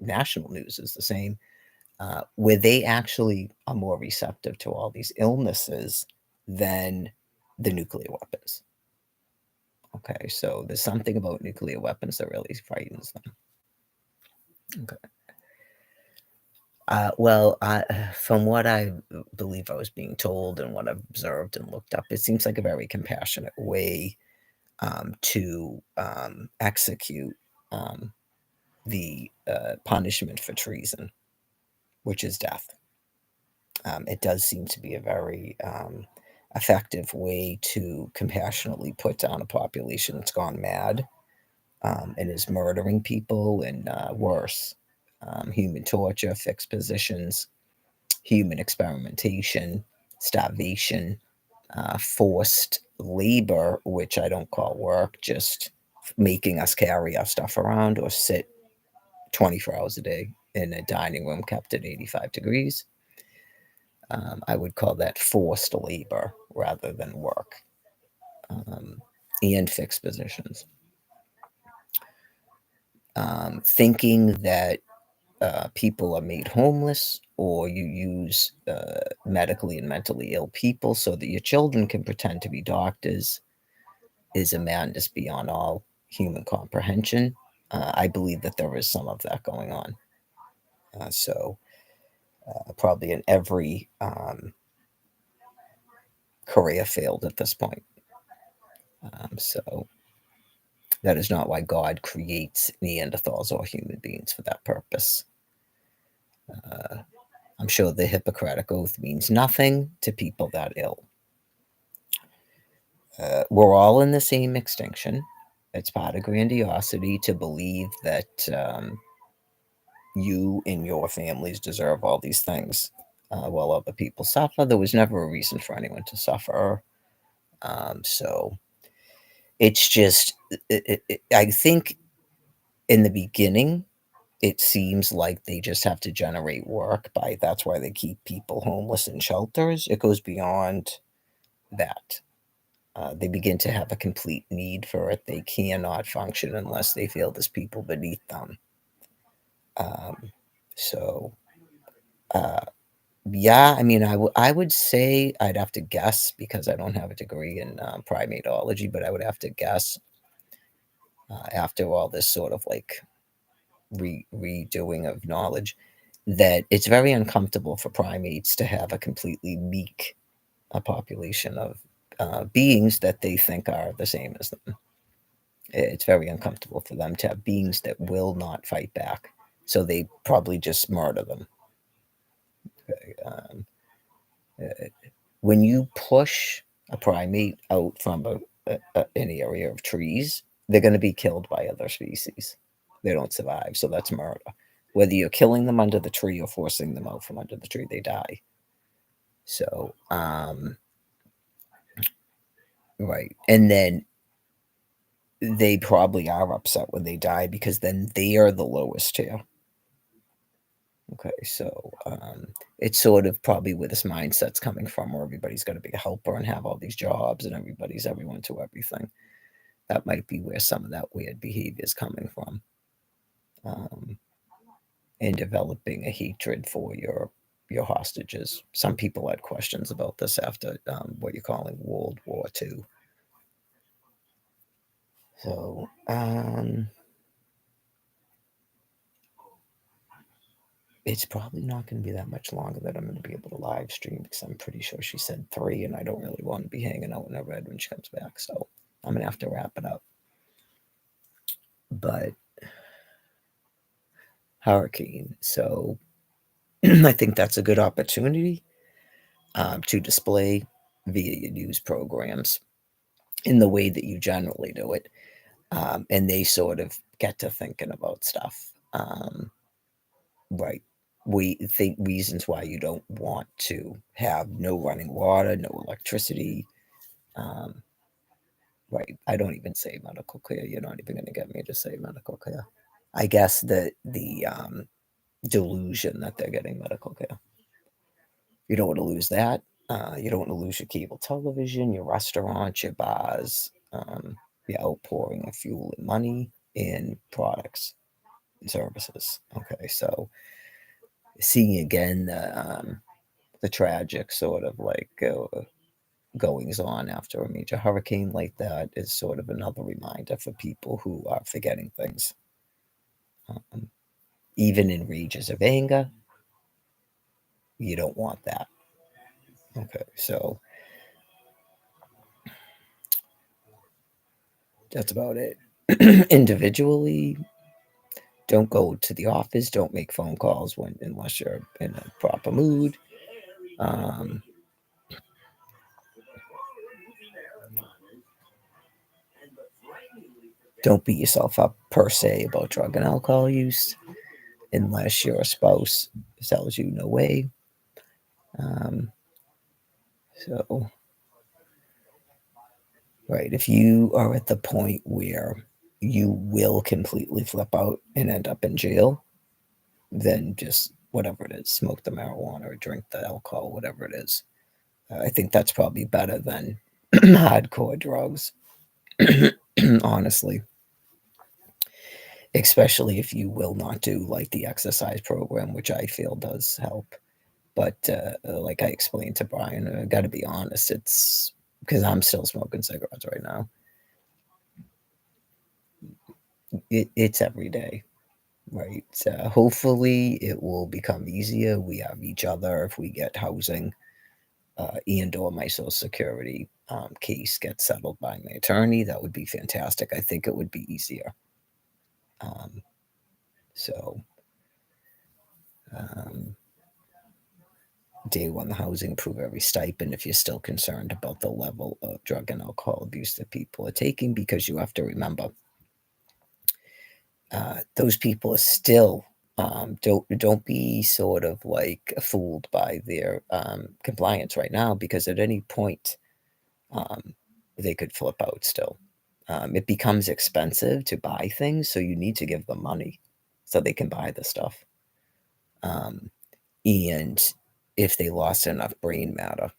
national news is the same. Where they actually are more receptive to all these illnesses than the nuclear weapons. Okay, so there's something about nuclear weapons that really frightens them. Okay. Well, from what I believe I was being told and what I've observed and looked up, it seems like a very compassionate way to execute the punishment for treason, which is death. It does seem to be a very effective way to compassionately put down a population that's gone mad and is murdering people and worse. Human torture, fixed positions, human experimentation, starvation, forced labor, which I don't call work, just making us carry our stuff around or sit 24 hours a day in a dining room kept at 85 degrees. I would call that forced labor rather than work, and fixed positions. Thinking that people are made homeless or you use medically and mentally ill people so that your children can pretend to be doctors is a madness beyond all human comprehension. I believe that there is some of that going on. So probably in every career field at this point. So that is not why God creates Neanderthals or human beings for that purpose. I'm sure the Hippocratic Oath means nothing to people that ill. We're all in the same extinction. It's part of grandiosity to believe that you and your families deserve all these things while other people suffer. There was never a reason for anyone to suffer. So it's just, I think in the beginning, it seems like they just have to generate work that's why they keep people homeless in shelters. It goes beyond that. They begin to have a complete need for it. They cannot function unless they feel there's people beneath them. Yeah, I mean, I would say I'd have to guess because I don't have a degree in primatology, but I would have to guess after all this sort of like redoing of knowledge that it's very uncomfortable for primates to have a completely meek population of beings that they think are the same as them. It's very uncomfortable for them to have beings that will not fight back. So they probably just murder them. Um, when you push a primate out from an area of trees, they're going to be killed by other species. They don't survive. So that's murder. Whether you're killing them under the tree or forcing them out from under the tree, they die. So, right. And then they probably are upset when they die because then they are the lowest tier. Okay, so it's sort of probably where this mindset's coming from, where everybody's going to be a helper and have all these jobs and everybody's everyone to everything. That might be where some of that weird behavior is coming from, and developing a hatred for your hostages. Some people had questions about this after what you're calling World War II. So, it's probably not going to be that much longer that I'm going to be able to live stream because I'm pretty sure she said 3 and I don't really want to be hanging out in her bed when she comes back. So I'm going to have to wrap it up. But hurricane. So I think that's a good opportunity to display via your news programs in the way that you generally do it. And they sort of get to thinking about stuff. Right. We think reasons why you don't want to have no running water, no electricity. Right. I don't even say medical care. You're not even going to get me to say medical care. I guess the delusion that they're getting medical care. You don't want to lose that. You don't want to lose your cable television, your restaurants, your bars, your outpouring of fuel and money in products and services. Okay, so seeing again the tragic sort of like goings on after a major hurricane like that is sort of another reminder for people who are forgetting things. Even in rages of anger, you don't want that. Okay, so that's about it. Individually, don't go to the office. Don't make phone calls unless you're in a proper mood. Don't beat yourself up per se about drug and alcohol use unless your spouse tells you no way. So, right, if you are at the point where you will completely flip out and end up in jail, then just whatever it is, smoke the marijuana or drink the alcohol, whatever it is. I think that's probably better than hardcore drugs, honestly. Especially if you will not do like the exercise program, which I feel does help. But like I explained to Brian, I got to be honest, it's because I'm still smoking cigarettes right now. It's every day, right? Hopefully, it will become easier. We have each other if we get housing and/or my Social Security case gets settled by my attorney. That would be fantastic. I think it would be easier. So. Day one, the housing, prove every stipend if you're still concerned about the level of drug and alcohol abuse that people are taking, because you have to remember those people are still don't be sort of like fooled by their compliance right now, because at any point they could flip out still. It becomes expensive to buy things, so you need to give them money so they can buy the stuff. And if they lost enough brain matter,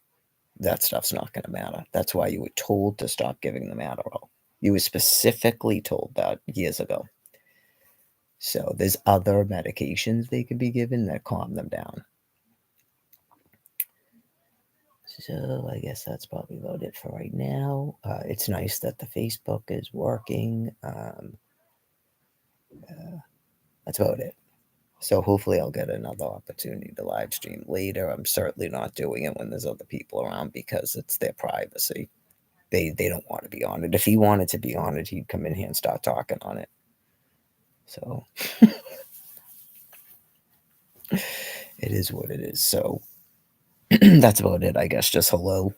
that stuff's not going to matter. That's why you were told to stop giving them Adderall. You were specifically told that years ago. So there's other medications they could be given that calm them down. So I guess that's probably about it for right now. It's nice that the Facebook is working. That's about it. So hopefully I'll get another opportunity to live stream later. I'm certainly not doing it when there's other people around because it's their privacy. They don't want to be on it. If he wanted to be on it, he'd come in here and start talking on it. So it is what it is. So that's about it, I guess. Just hello.